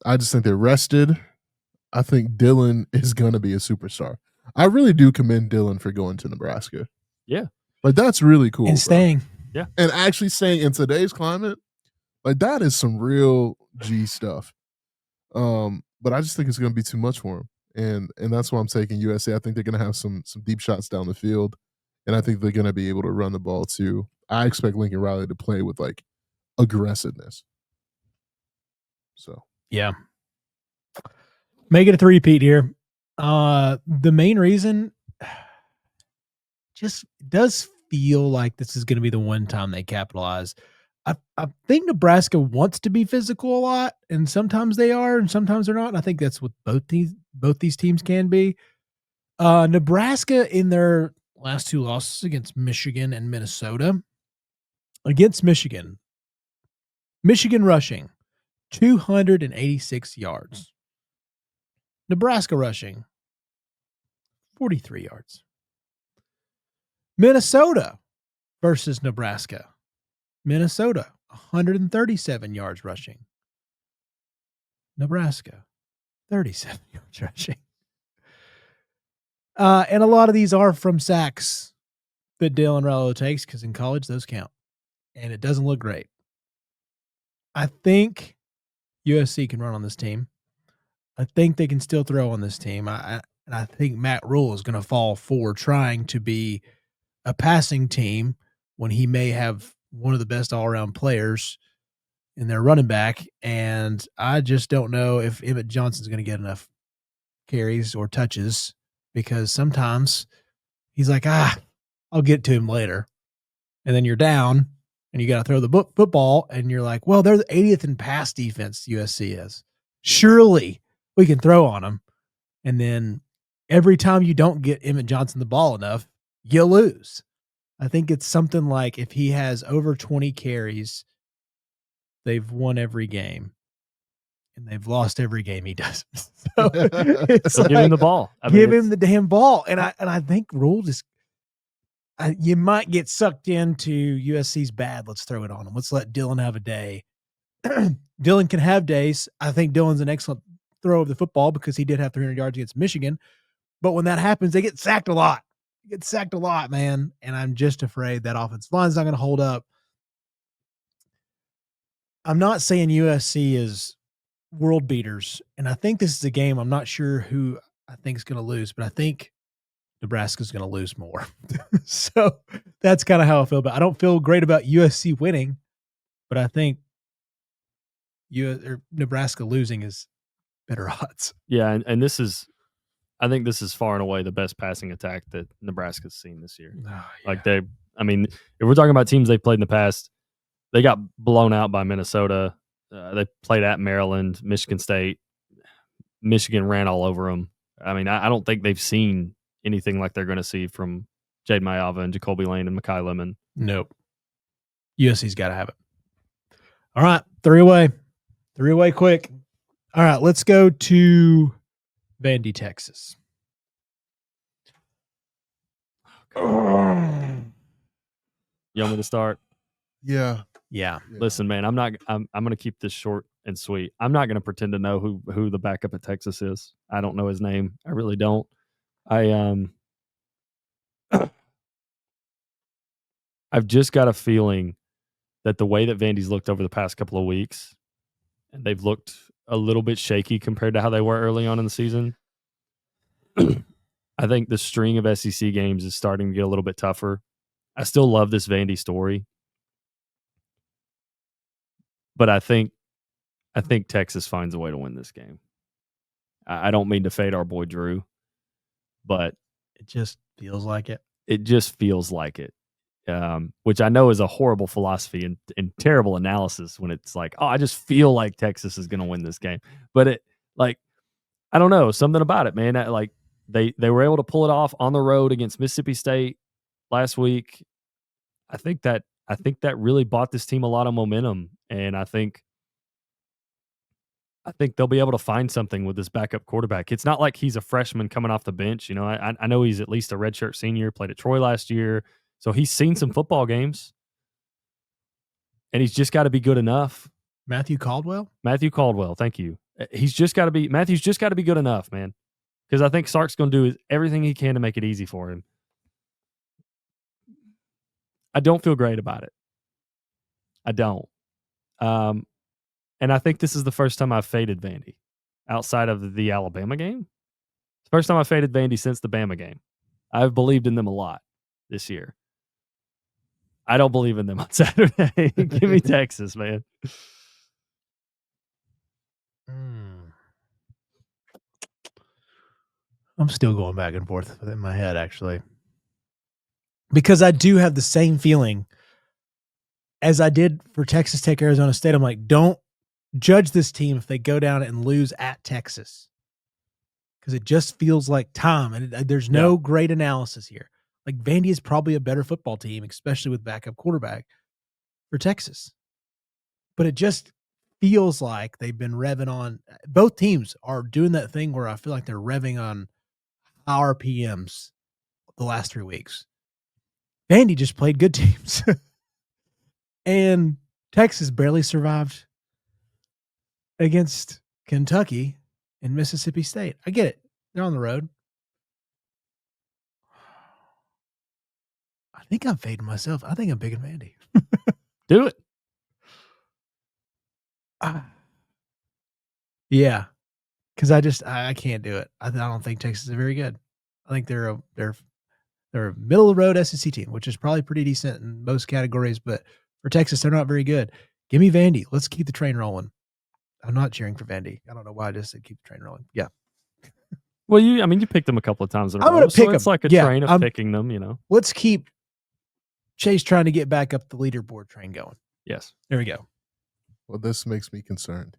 I just think they're rested. I think Dylan is going to be a superstar. I really do commend Dylan for going to Nebraska. Yeah. Like, that's really cool. And staying. Yeah. And actually staying in today's climate, like, that is some real G stuff. But I just think it's going to be too much for him. And that's why I'm taking USC. I think they're going to have some deep shots down the field. And I think they're going to be able to run the ball too. I expect Lincoln Riley to play with, like, aggressiveness. So. Yeah. Make it a three-peat here. The main reason just does feel like this is going to be the one time they capitalize. I think Nebraska wants to be physical a lot, and sometimes they are, and sometimes they're not. And I think that's what both these teams can be. Nebraska, in their last 2 losses against Michigan and Minnesota, against Michigan rushing 286 yards. Nebraska rushing 43 yards. Minnesota versus Nebraska. Minnesota, 137 yards rushing. Nebraska, 37 yards rushing. And a lot of these are from sacks that Dylan Raiola takes because in college those count, and it doesn't look great. I think USC can run on this team. I think they can still throw on this team. And I think Matt Rule is going to fall for trying to be a passing team when he may have one of the best all-around players in their running back, and I just don't know if Emmett Johnson's going to get enough carries or touches because sometimes he's like, I'll get to him later. And then you're down and you got to throw the football and you're like, well, they're the 80th in pass defense, USC is. Surely we can throw on them. And then every time you don't get Emmett Johnson the ball enough, you lose. I think it's something like if he has over 20 carries, they've won every game. And they've lost every game he does. So it's So give him the ball. Give him the damn ball. And I think Rule just you might get sucked into USC's bad. Let's throw it on him. Let's let Dylan have a day. Dylan can have days. I think Dylan's an excellent thrower of the football because he did have 300 yards against Michigan. But when that happens, they get sacked a lot. Get sacked a lot, man. And I'm just afraid that offensive line's not going to hold up. I'm not saying USC is world beaters. And I think this is a game I'm not sure who I think is going to lose, but I think Nebraska's going to lose more. So that's kind of how I feel about it. I don't feel great about USC winning, but I think Nebraska losing is better odds. Yeah, and this is I think this is far and away the best passing attack that Nebraska's seen this year. Oh, yeah. Like if we're talking about teams they played in the past, they got blown out by Minnesota. They played at Maryland, Michigan State. Michigan ran all over them. I mean, I don't think they've seen anything like they're going to see from Jade Mayava and Jacoby Lane and Mekhi Lemon. Nope. USC's got to have it. All right, three away quick. All right, let's go to Vandy, Texas. You want me to start? Yeah. Listen, man, I'm going to keep this short and sweet. I'm not going to pretend to know who the backup at Texas is. I don't know his name. I really don't. I've just got a feeling that the way that Vandy's looked over the past couple of weeks, and they've looked a little bit shaky compared to how they were early on in the season. I think the string of SEC games is starting to get a little bit tougher. I still love this Vandy story, but I think Texas finds a way to win this game. I don't mean to fade our boy Drew, but it just feels like it. It just feels like it, which I know is a horrible philosophy and terrible analysis when it's like, oh, I just feel like Texas is going to win this game. But I don't know, something about it, man. They were able to pull it off on the road against Mississippi State last week. I think that really bought this team a lot of momentum, and I think they'll be able to find something with this backup quarterback. It's not like he's a freshman coming off the bench. You know, I know he's at least a redshirt senior, played at Troy last year, so he's seen some football games, and he's just got to be good enough. Matthew Caldwell, thank you. Matthew's just got to be good enough, man. Because I think Sark's going to do everything he can to make it easy for him. I don't feel great about it. I don't. And I think this is the first time I've faded Vandy outside of the Alabama game. It's the first time I faded Vandy since the Bama game. I've believed in them a lot this year. I don't believe in them on Saturday. Give me Texas, man. I'm still going back and forth in my head, actually. Because I do have the same feeling as I did for Texas Tech, Arizona State. I'm like, don't judge this team if they go down and lose at Texas. Because it just feels like time. And there's no great analysis here. Like, Vandy is probably a better football team, especially with backup quarterback for Texas. But it just feels like they've been revving on. Both teams are doing that thing where I feel like they're revving on RPMs the last 3 weeks. Vandy just played good teams. And Texas barely survived against Kentucky and Mississippi State. I get it. They're on the road. think I'm fading myself. I think I'm picking Vandy. Do it. Yeah, because I can't do it. I don't think Texas is very good. I think they're a middle of the road SEC team, which is probably pretty decent in most categories. But for Texas, they're not very good. Give me Vandy. Let's keep the train rolling. I'm not cheering for Vandy. I don't know why I just said keep the train rolling. Yeah. Well, you picked them a couple of times in a I'm row. gonna So pick it's 'em. like a Yeah, train of picking them, you know. Let's keep Chase trying to get back up the leaderboard train going. Yes. There we go. Well, this makes me concerned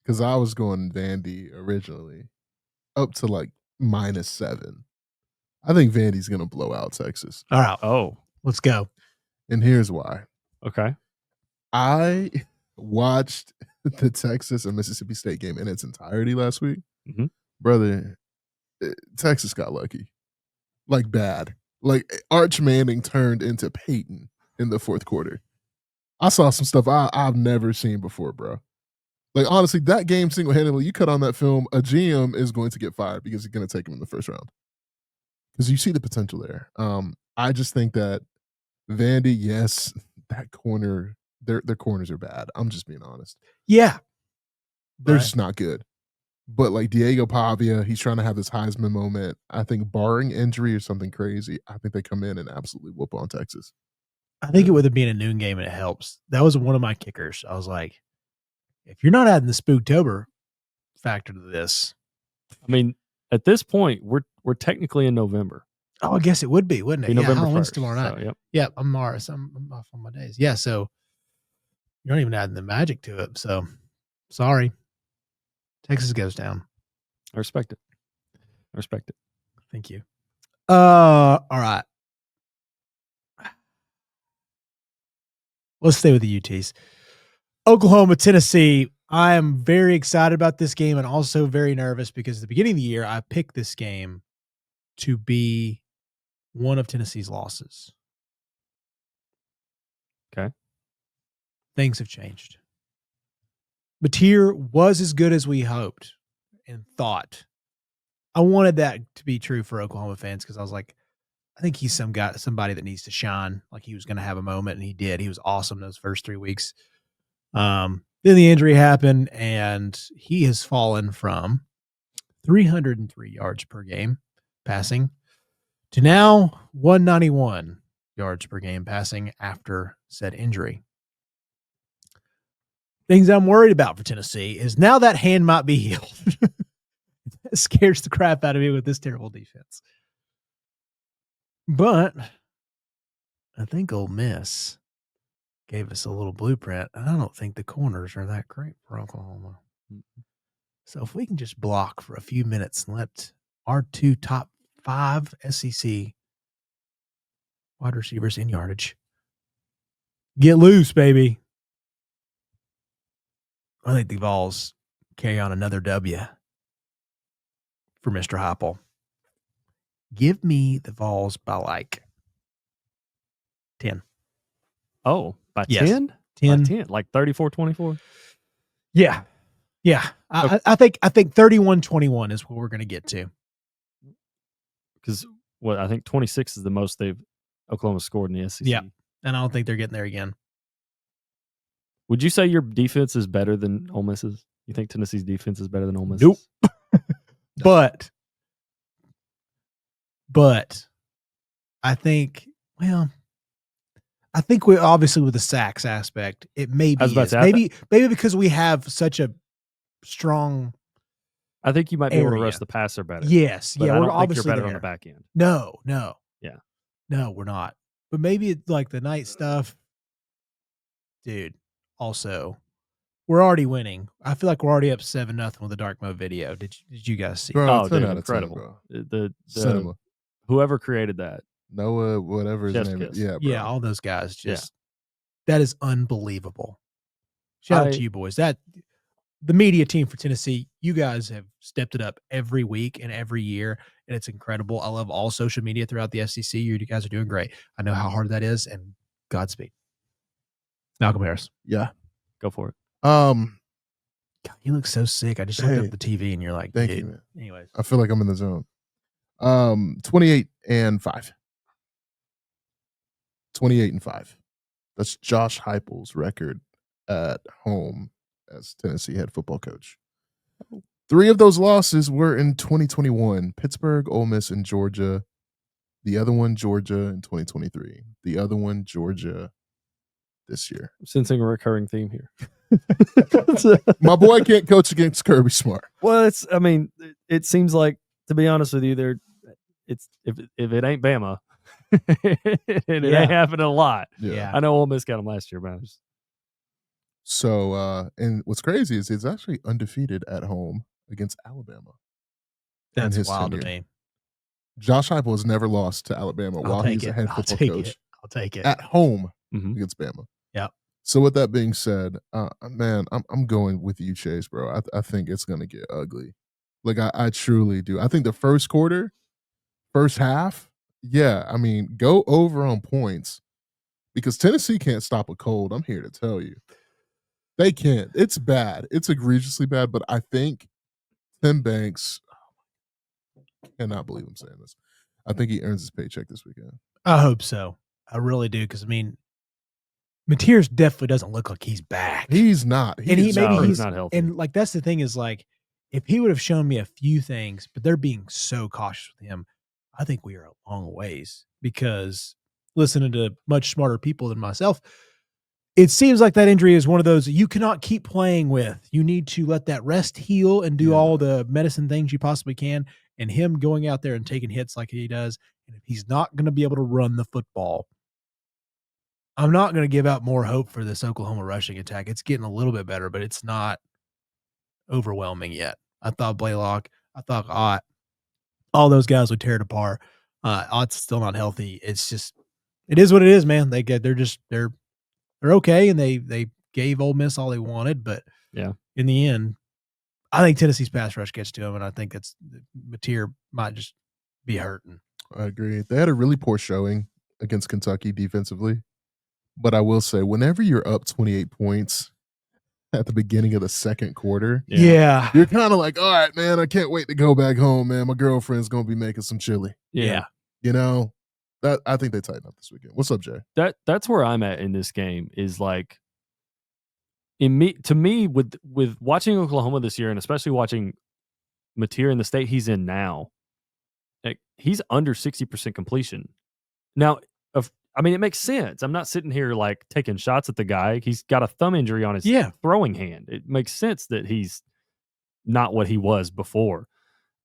because I was going Vandy originally up to like -7. I think Vandy's going to blow out Texas. All right. Oh, Let's go. And here's why. okay. I watched the Texas and Mississippi State game in its entirety last week. Mhm. Brother, Texas got lucky. Like bad. Like Arch Manning turned into Peyton in the fourth quarter. I saw some stuff I've never seen before, bro. Like honestly, that game single-handedly, you cut on that film, a GM is going to get fired because he's going to take him in the first round. Because you see the potential there. I just think that Vandy, yes, that corner, their corners are bad. I'm just being honest. Yeah. They're But just not good. But like Diego Pavia, he's trying to have this Heisman moment. I think barring injury or something crazy, I think they come in and absolutely whoop on Texas. I think it would have been a noon game and it helps. That was one of my kickers. I was like, if you're not adding the Spooktober factor to this. I mean, at this point, we're technically in November. Oh, I guess it would be, wouldn't it? Be November Halloween's 1st. tomorrow night. So, yep. Yeah, I'm Mars. I'm off on my days. Yeah, so you're not even adding the magic to it. So sorry. Texas goes down. I respect it. Thank you. All right. Let's stay with the UTs. Oklahoma, Tennessee. I am very excited about this game and also very nervous because at the beginning of the year, I picked this game to be one of Tennessee's losses. Okay. Things have changed. Batir was as good as we hoped and thought. I wanted that to be true for Oklahoma fans because I was like, I think he's somebody that needs to shine. Like he was going to have a moment, and he did. He was awesome those first 3 weeks. Then the injury happened, and he has fallen from 303 yards per game passing to now 191 yards per game passing after said injury. Things I'm worried about for Tennessee is now that hand might be healed. It scares the crap out of me with this terrible defense. But I think Ole Miss gave us a little blueprint, and I don't think the corners are that great for Oklahoma. So if we can just block for a few minutes and let our 2 top 5 SEC wide receivers in yardage get loose, baby. I think the Vols carry on another W for Mr. Heupel. Give me the Vols by like 10. Oh, by Yes. 10? 10. By 10, like 34-24? Yeah. Yeah. I think 31-21 is what we're going to get to. Because I think 26 is the most Oklahoma scored in the SEC. Yeah. And I don't think they're getting there again. Would you say your defense is better than Ole Miss's? You think Tennessee's defense is better than Ole Miss's? Nope. But I think, we obviously with the sacks aspect, it may be maybe because we have such a strong. I think you might be able to rush the passer better. Yes, but yeah, I don't we're think obviously you're better there. on the back end. No, yeah, no, we're not. But maybe it's like the night stuff, dude. Also, we're already winning. I feel like we're already up 7-0 with the dark mode video. Did you guys see? Bro, 10 dude, out of incredible. 10, bro. The Cinema. Whoever created that, Noah, whatever his name is. Yeah, bro. Yeah, all those guys that is unbelievable. Shout out to you boys. That the media team for Tennessee, you guys have stepped it up every week and every year, and it's incredible. I love all social media throughout the SEC. You guys are doing great. I know how hard that is, and Godspeed. Malcolm Harris. Yeah. Go for it. God, you look so sick. I just looked up the TV, and you're like, thank you, man. Anyways, I feel like I'm in the zone. 28-5. 28-5. That's Josh Heupel's record at home as Tennessee head football coach. 3 of those losses were in 2021: Pittsburgh, Ole Miss, and Georgia. The other one, Georgia, in 2023. The other one, Georgia, this year. I'm sensing a recurring theme here. My boy can't coach against Kirby Smart. Well, it seems like, to be honest with you, if it ain't Bama, and it ain't happening a lot. Yeah. I know Ole Miss got them last year, but So, and what's crazy is he's actually undefeated at home against Alabama. That's his wild tenure. to me. Josh Heupel has never lost to Alabama while he's a head football coach I'll take it. at home Mhm. against Bama. Yep. So with that being said, man, I'm going with you, Chase, bro. I think it's gonna get ugly. Like I truly do. I think the first quarter, first half, yeah. I mean, go over on points because Tennessee can't stop a cold. I'm here to tell you, they can't. It's bad. It's egregiously bad. But I think Tim Banks. Cannot believe I'm saying this. I think he earns his paycheck this weekend. I hope so. I really do, because I mean, Mateers definitely doesn't look like he's back. He's not. He's not healthy. And like that's the thing is like, if he would have shown me a few things, but they're being so cautious with him, I think we are a long ways. Because listening to much smarter people than myself, it seems like that injury is one of those you cannot keep playing with. You need to let that rest heal and do all the medicine things you possibly can. And him going out there and taking hits like he does, and if he's not going to be able to run the football, I'm not going to give out more hope for this Oklahoma rushing attack. It's getting a little bit better, but it's not overwhelming yet. I thought Blaylock, I thought Ott, all those guys would tear it apart. Ott's still not healthy. It's just, it is what it is, man. They're okay, and they gave Ole Miss all they wanted, but in the end, I think Tennessee's pass rush gets to him, and I think that's Mateer might just be hurting. I agree. They had a really poor showing against Kentucky defensively. But I will say, whenever you're up 28 points at the beginning of the second quarter, Yeah. you're kind of like, all right, man, I can't wait to go back home, man. My girlfriend's going to be making some chili. Yeah. You know, I think they tighten up this weekend. What's up, Jay? That's where I'm at in this game is like, to me, with watching Oklahoma this year, and especially watching Mateer in the state he's in now, like, he's under 60% completion. Now, it makes sense. I'm not sitting here like taking shots at the guy. He's got a thumb injury on his throwing hand. It makes sense that he's not what he was before.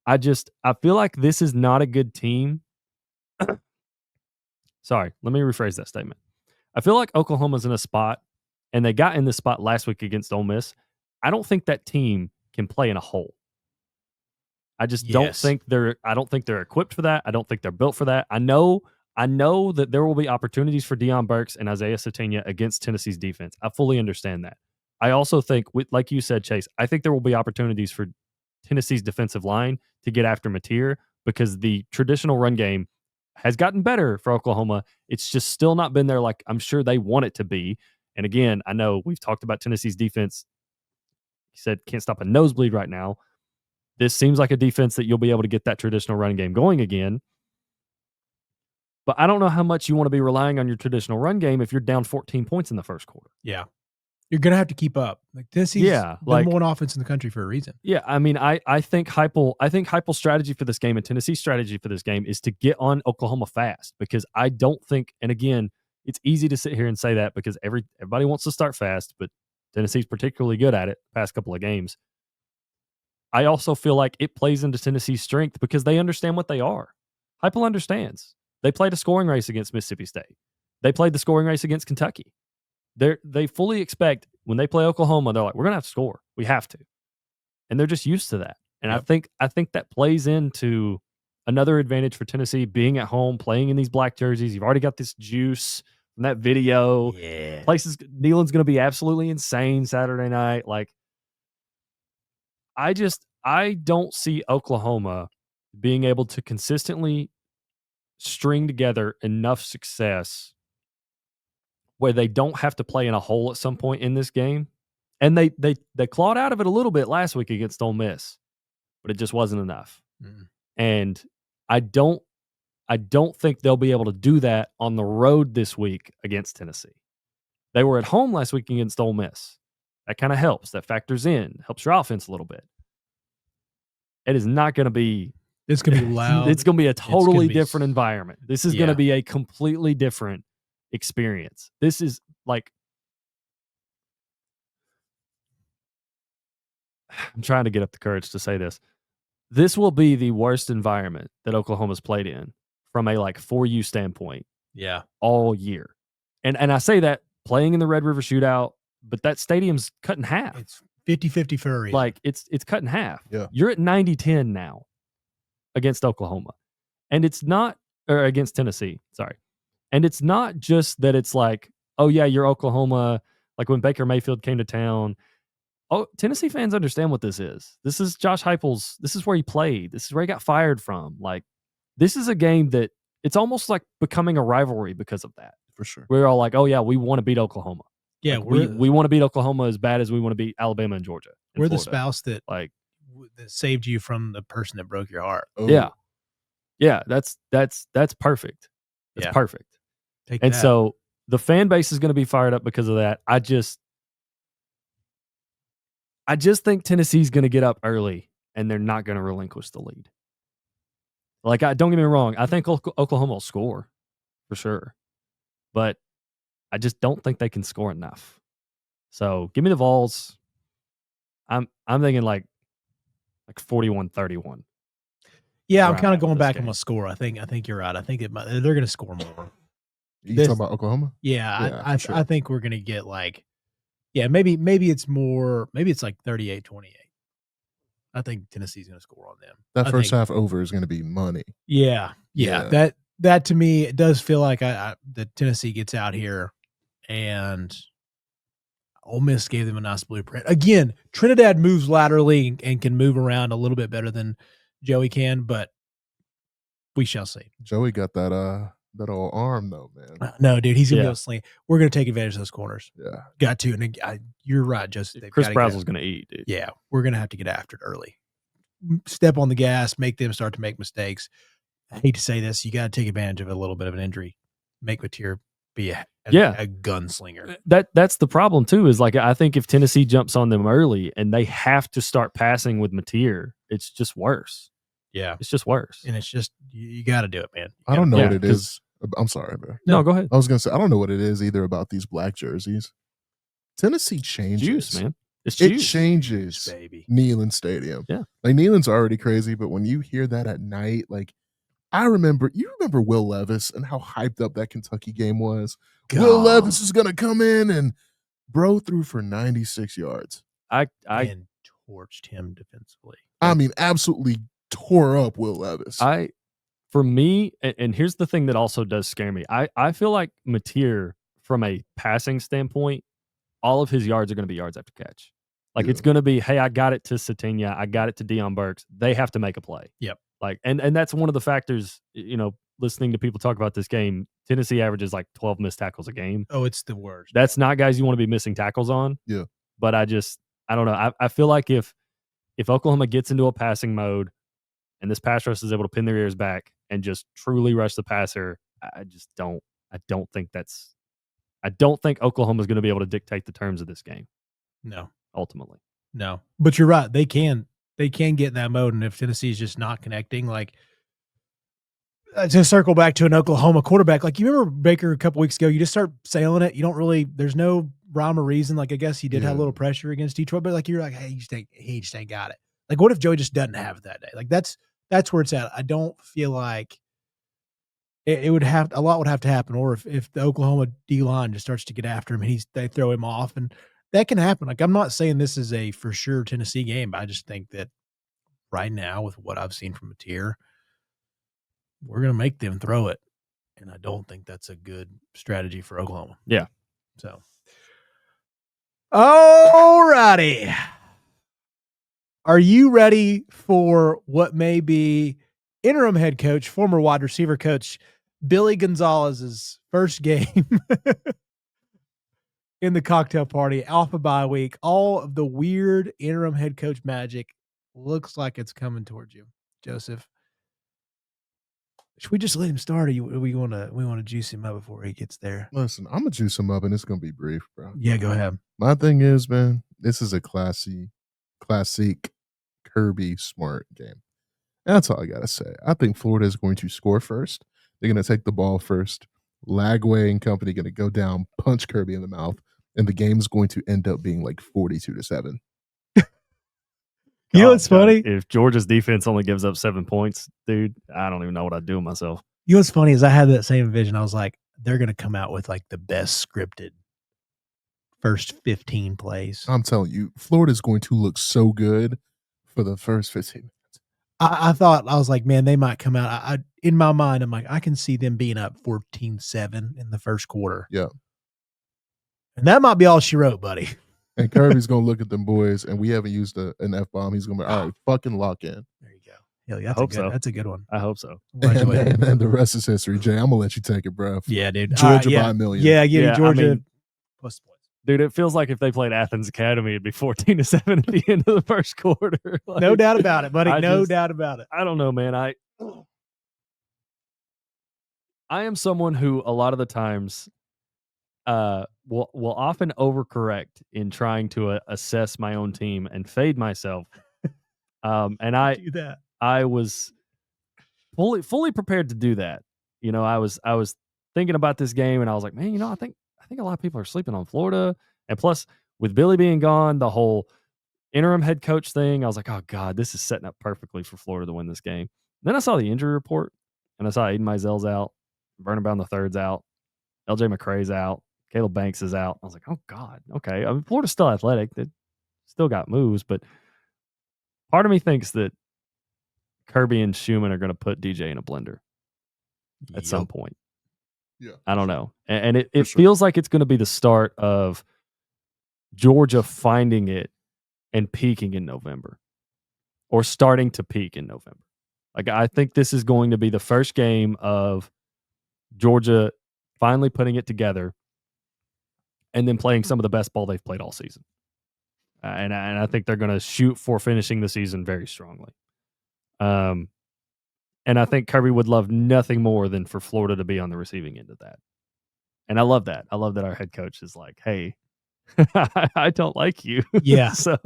I feel like this is not a good team. Sorry, let me rephrase that statement. I feel like Oklahoma's in a spot, and they got in this spot last week against Ole Miss. I don't think that team can play in a hole. I just don't think they're equipped for that. I don't think they're built for that. I know that there will be opportunities for Deion Burks and Isaiah Satania against Tennessee's defense. I fully understand that. I also think, like you said, Chase, I think there will be opportunities for Tennessee's defensive line to get after Mateer because the traditional run game has gotten better for Oklahoma. It's just still not been there like I'm sure they want it to be. And again, I know we've talked about Tennessee's defense. He said can't stop a nosebleed right now. This seems like a defense that you'll be able to get that traditional run game going again. But I don't know how much you want to be relying on your traditional run game if you're down 14 points in the first quarter. Yeah. You're going to have to keep up. Like Tennessee's the number one offense in the country for a reason. Yeah, I mean, I think Heupel's strategy for this game and Tennessee's strategy for this game is to get on Oklahoma fast because I don't think, and again, it's easy to sit here and say that because everybody wants to start fast, but Tennessee's particularly good at it the past couple of games. I also feel like it plays into Tennessee's strength because they understand what they are. Heupel understands. They played a scoring race against Mississippi State. They played the scoring race against Kentucky. They fully expect when they play Oklahoma, they're like, we're going to have to score. We have to. And they're just used to that. And I think that plays into another advantage for Tennessee being at home, playing in these black jerseys. You've already got this juice from that video. Yeah. Neyland's going to be absolutely insane Saturday night. Like, I don't see Oklahoma being able to consistently string together enough success where they don't have to play in a hole at some point in this game. And they clawed out of it a little bit last week against Ole Miss, but it just wasn't enough. Mm. And I don't I don't think they'll be able to do that on the road this week against Tennessee. They were at home last week against Ole Miss. That kind of helps. That factors in, helps your offense a little bit. It is not going to be. It's going to be loud. It's going to be a totally different be, environment. This is going to be a completely different experience. This is like, I'm trying to get up the courage to say this. This will be the worst environment that Oklahoma's played in from a like 4U standpoint. Yeah. All year. And I say that playing in the Red River Shootout, but that stadium's cut in half. It's 50-50 for a reason. Like it's cut in half. Yeah. You're at 90-10 now against Oklahoma. And it's not or against Tennessee, sorry. And it's not just that it's like, oh yeah, you're Oklahoma, like when Baker Mayfield came to town. Oh, Tennessee fans understand what this is. This is Josh Heupel's, this is where he played. This is where he got fired from. Like, this is a game that it's almost like becoming a rivalry because of that. For sure. We're all like, oh yeah, we want to beat Oklahoma. Yeah, like, we want to beat Oklahoma as bad as we want to beat Alabama and Georgia. And we're Florida. the spouse that like that saved you from the person that broke your heart. Oh. Yeah, that's perfect. That's perfect. Take and that. so the fan base is going to be fired up because of that. I just think Tennessee's going to get up early and they're not going to relinquish the lead. Like, don't get me wrong. I think Oklahoma will score for sure, but I just don't think they can score enough. So give me the Vols. I'm thinking like 41-31. Yeah, I'm kind of going back on my score. I think you're right. I think they're going to score more. You talking about Oklahoma? Yeah, I think we're going to get like, maybe it's more. Maybe it's like 38-28. I think Tennessee's going to score on them. That first half over is going to be money. Yeah. That to me, it does feel like that Tennessee gets out here, and Ole Miss gave them a nice blueprint. Again, Trinidad moves laterally and can move around a little bit better than Joey can, but we shall see. Joey got that old arm though, man. No, dude, he's gonna be able to sling. We're gonna take advantage of those corners. Yeah, got to. And you're right, Joseph. Chris Brazel's gonna eat, dude. Yeah, we're gonna have to get after it early. Step on the gas, make them start to make mistakes. I hate to say this, you got to take advantage of a little bit of an injury. Make Mateer be a gunslinger. That's the problem too. Is like, I think if Tennessee jumps on them early and they have to start passing with Mateer, it's just worse. Yeah, it's just worse. And it's just you got to do it, man. I don't know what it is. I'm sorry, bro. No, go ahead. I was gonna say I don't know what it is either about these black jerseys. Tennessee changes, juice, man. It changes, baby. Neyland Stadium. Yeah, like Neyland's already crazy, but when you hear that at night, like you remember Will Levis and how hyped up that Kentucky game was. God. Will Levis is gonna come in and bro threw for 96 yards. I torched him defensively. I mean, absolutely tore up Will Levis. For me, and here's the thing that also does scare me. I feel like Mateer, from a passing standpoint, all of his yards are going to be yards after catch. Like, it's going to be, hey, I got it to Sategna, I got it to Deion Burks. They have to make a play. Yep. Like, and that's one of the factors, listening to people talk about this game, Tennessee averages like 12 missed tackles a game. Oh, it's the worst. That's not guys you want to be missing tackles on. Yeah. But I don't know. I feel like if Oklahoma gets into a passing mode and this pass rush is able to pin their ears back and just truly rush the passer, I don't think Oklahoma is going to be able to dictate the terms of this game. No. Ultimately. No. But you're right. They can get in that mode, and if Tennessee is just not connecting, like, to circle back to an Oklahoma quarterback, like, you remember Baker a couple weeks ago, you just start sailing it. You don't really, there's no rhyme or reason. Like, I guess he did have a little pressure against Detroit, but like, you're like, hey, he just ain't got it. Like, what if Joey just doesn't have it that day? Like, that's where it's at. I don't feel like it would have, a lot would have to happen. Or if the Oklahoma D-line just starts to get after him and they throw him off, and that can happen. Like, I'm not saying this is a for sure Tennessee game, but I just think that right now, with what I've seen from Mateer, we're going to make them throw it. And I don't think that's a good strategy for Oklahoma. Yeah. So, all righty. Are you ready for what may be interim head coach, former wide receiver coach, Billy Gonzalez's first game in the cocktail party, alpha bye week? All of the weird interim head coach magic looks like it's coming towards you, Joseph. Should we just let him start, or we want to juice him up before he gets there? Listen, I'm gonna juice him up, and it's gonna be brief, bro. Yeah, go ahead. My thing is, man, this is a classic Kirby Smart game. That's all I gotta say. I think Florida is going to score first. They're gonna take the ball first. Lagway and company gonna go down, punch Kirby in the mouth, and the game's going to end up being like 42-7. You know what's funny? If Georgia's defense only gives up 7 points, dude, I don't even know what I'd do with myself. You know what's funny is I had that same vision. I was like, they're going to come out with like the best scripted first 15 plays. I'm telling you, Florida's going to look so good for the first 15 minutes. I thought, I was like, man, they might come out. I in my mind, I'm like, I can see them being up 14-7 in the first quarter. Yeah. And that might be all she wrote, buddy. And Kirby's going to look at them boys, and we haven't used an F-bomb. He's going to be, all right, fucking lock in. There you go. Hell yeah, that's a good one. I hope so. And then the rest is history. Jay, I'm going to let you take it, bro. Yeah, dude. Georgia by a million. Yeah, give me Georgia. I mean, plus points. Dude, it feels like if they played Athens Academy, it'd be 14-7 at the end of the first quarter. Like, no doubt about it, buddy. No doubt about it. I don't know, man. I am someone who a lot of the times will often overcorrect in trying to assess my own team and fade myself. And I do that. I was fully prepared to do that. You know, I was thinking about this game, and I was like, man, you know, I think a lot of people are sleeping on Florida. And plus, with Billy being gone, the whole interim head coach thing, I was like, oh God, this is setting up perfectly for Florida to win this game. Then I saw the injury report, and I saw Aiden Mizell's out, Vernon Brown III's out, LJ McCray's out, Caleb Banks is out. I was like, oh God, okay. I mean, Florida's still athletic. They still got moves, but part of me thinks that Kirby and Schumann are going to put DJ in a blender at some point. Yeah. I don't know. And it feels like it's going to be the start of Georgia finding it and peaking in November, or starting to peak in November. Like, I think this is going to be the first game of Georgia finally putting it together and then playing some of the best ball they've played all season. And I think they're going to shoot for finishing the season very strongly. And I think Kirby would love nothing more than for Florida to be on the receiving end of that. And I love that. I love that our head coach is like, hey, I don't like you. Yeah. So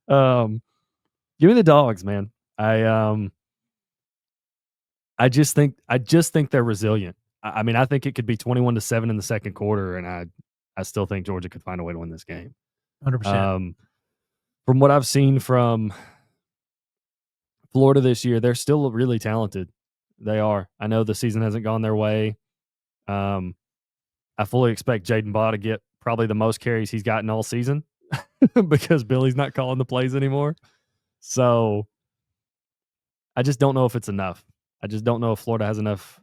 give me the Dogs, man. I just think they're resilient. I mean, I think it could be 21-7 in the second quarter, and I still think Georgia could find a way to win this game. 100%. From what I've seen from Florida this year, they're still really talented. They are. I know the season hasn't gone their way. I fully expect Jaden Baugh to get probably the most carries he's gotten all season because Billy's not calling the plays anymore. So I just don't know if it's enough. I just don't know if Florida has enough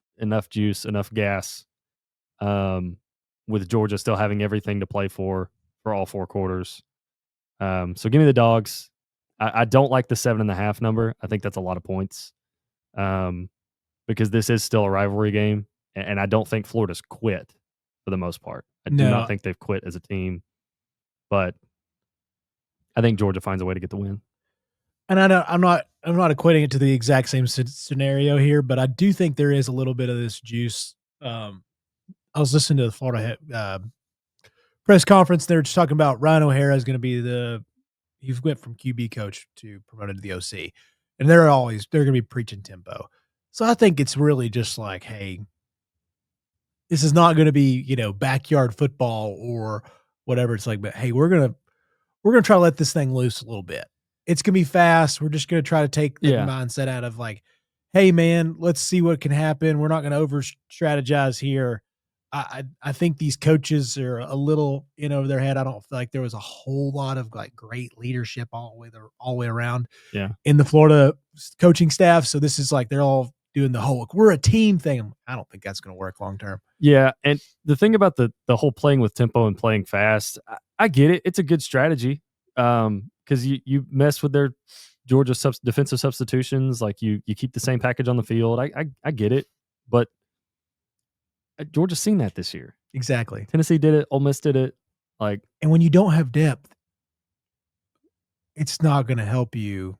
juice, enough gas, with Georgia still having everything to play for all four quarters. So give me the Dogs. I don't like the 7.5 number. I think that's a lot of points, because this is still a rivalry game, and I don't think Florida's quit for the most part. I do not think they've quit as a team, but I think Georgia finds a way to get the win. And I'm not equating it to the exact same scenario here, but I do think there is a little bit of this juice. I was listening to the Florida press conference. They're just talking about Ryan O'Hara is going to be he went from QB coach to promoted to the OC, and they're going to be preaching tempo. So I think it's really just like, hey, this is not going to be, backyard football or whatever. It's like, but hey, we're going to try to let this thing loose a little bit. It's going to be fast. We're just going to try to take the mindset out of like, hey man, let's see what can happen. We're not going to over strategize here. I think these coaches are a little in over their head. I don't feel like there was a whole lot of like great leadership all the way around in the Florida coaching staff. So this is like, they're all doing the whole, we're a team thing. I don't think that's going to work long-term. Yeah. And the thing about the whole playing with tempo and playing fast, I get it. It's a good strategy. Cause you mess with their Georgia defensive substitutions. Like you keep the same package on the field. I get it, but Georgia's seen that this year. Exactly. Tennessee did it. Ole Miss did it. And when you don't have depth, it's not going to help you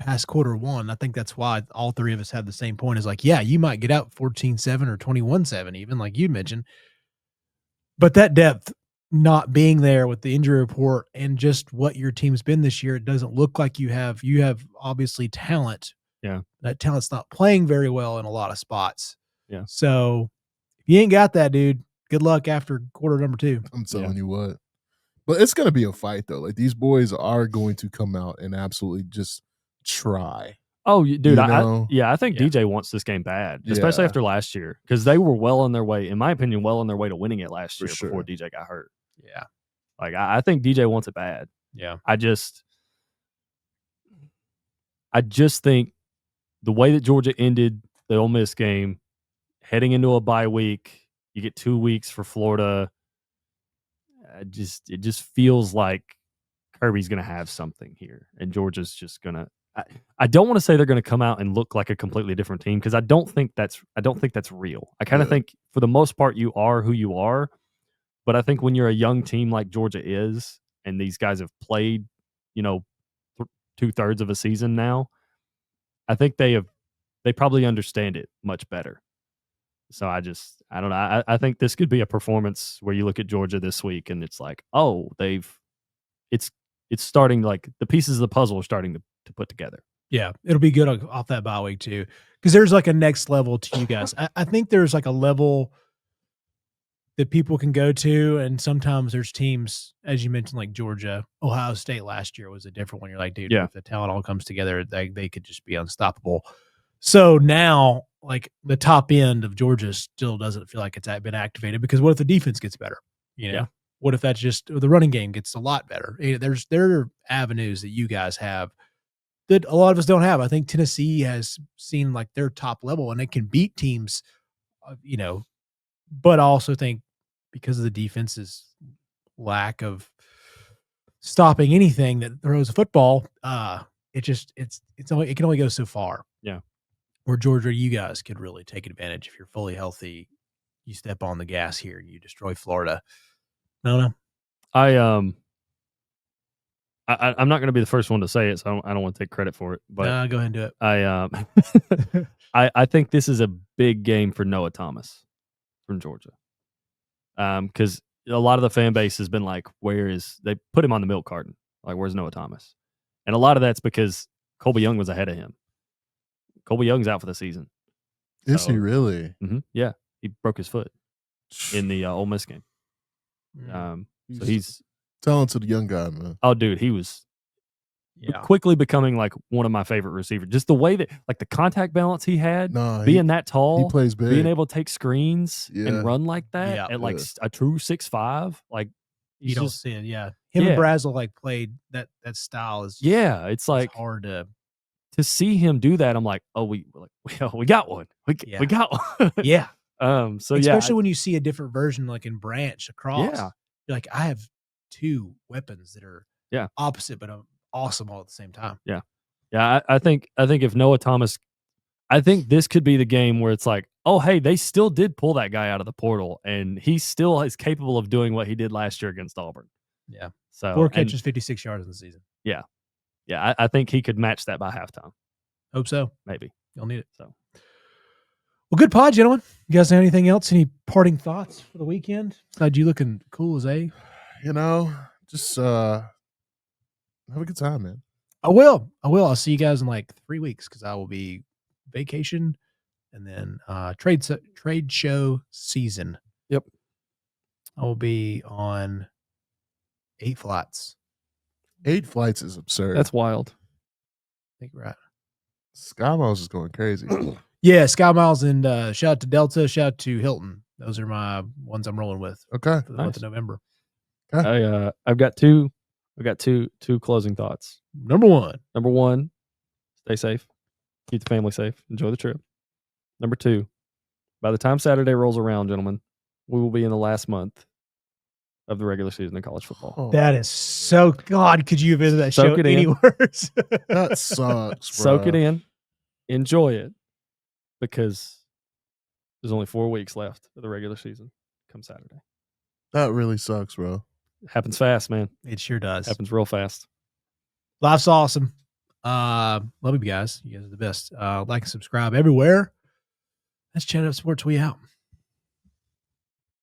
past quarter one. I think that's why all three of us had the same point is like, yeah, you might get out 14-7 or 21-7 even, like you mentioned. But that depth not being there with the injury report and just what your team's been this year, it doesn't look like you have obviously talent. Yeah. That talent's not playing very well in a lot of spots. Yeah. So if you ain't got that, dude, good luck after quarter number 2. I'm telling you what. But it's going to be a fight, though. Like, these boys are going to come out and absolutely just try. Oh, dude, I think Yeah. DJ wants this game bad, especially Yeah. after last year, because they were well on their way, in my opinion, well on their way to winning it last For year sure. before DJ got hurt. Yeah. Like, I think DJ wants it bad. Yeah. I just think the way that Georgia ended the Ole Miss game, heading into a bye week, you get 2 weeks for Florida. It just feels like Kirby's going to have something here, and Georgia's just going to. I don't want to say they're going to come out and look like a completely different team because I don't think that's real. I kind of think for the most part you are who you are, but I think when you're a young team like Georgia is, and these guys have played, 2/3 of a season now, I think they probably understand it much better. So I don't know. I think this could be a performance where you look at Georgia this week and it's like, oh, it's starting, like the pieces of the puzzle are starting to put together. Yeah, it'll be good off that bye week too, because there's like a next level to you guys. I think there's like a level that people can go to, and sometimes there's teams, as you mentioned, like Georgia, Ohio State last year was a different one. You're like, dude, Yeah. if the talent all comes together, they could just be unstoppable. So now, like the top end of Georgia still doesn't feel like it's been activated because what if the defense gets better? Yeah. What if that's just the running game gets a lot better? There are avenues that you guys have that a lot of us don't have. I think Tennessee has seen like their top level and it can beat teams, but I also think because of the defense's lack of stopping anything that throws a football, it can only go so far. Yeah. Where Georgia, you guys could really take advantage if you're fully healthy. You step on the gas here and you destroy Florida. I don't know. I'm not going to be the first one to say it, so I don't want to take credit for it. But go ahead and do it. I think this is a big game for Noah Thomas from Georgia, because a lot of the fan base has been like, they put him on the milk carton, like where's Noah Thomas, and a lot of that's because Colby Young was ahead of him. Colby Young's out for the season. Is he really? Mm-hmm, yeah, he broke his foot in the Ole Miss game. So he's talented young guy, man. Oh, dude, he was quickly becoming like one of my favorite receivers. Just the way that, like, the contact balance he had, being that tall, he plays big, being able to take screens and run like that at like a true 6'5". Like, you don't see it. Yeah, him and Brazel like played that style is. It's like hard to see him do that. I'm like, oh, we got one. We got one. Yeah. So especially when you see a different version, like in Branch across. Yeah. You're like, I have two weapons that are opposite, but awesome all at the same time. Yeah. Yeah. I think if Noah Thomas, I think this could be the game where it's like, oh, hey, they still did pull that guy out of the portal, and he still is capable of doing what he did last year against Auburn. Yeah. So 4 catches, 56 yards in the season. Yeah. Yeah. I think he could match that by halftime. Hope so. Maybe. You'll need it. So. Well, good pod, gentlemen. You guys have anything else? Any parting thoughts for the weekend? Besides you looking cool as a? Just have a good time, man. I will. I'll see you guys in like 3 weeks because I will be vacation and then trade show season. Yep. I will be on 8 flights. 8 flights is absurd. That's wild. I think we're at. Sky Miles is going crazy. Yeah, Sky Miles and shout out to Delta, shout out to Hilton. Those are my ones I'm rolling with. Okay. For the month of November. Okay. I've got two closing thoughts. Number one, stay safe. Keep the family safe. Enjoy the trip. Number 2, by the time Saturday rolls around, gentlemen, we will be in the last month of the regular season of college football. Oh, that is so God. Could you have been that show any worse? That sucks, bro. Soak it in. Enjoy it. Because there's only 4 weeks left of the regular season come Saturday. That really sucks, bro. Happens fast, man. It sure does. Happens real fast. Life's awesome. Love you guys. You guys are the best. Like and subscribe everywhere. That's Chatt Up Sports. We out.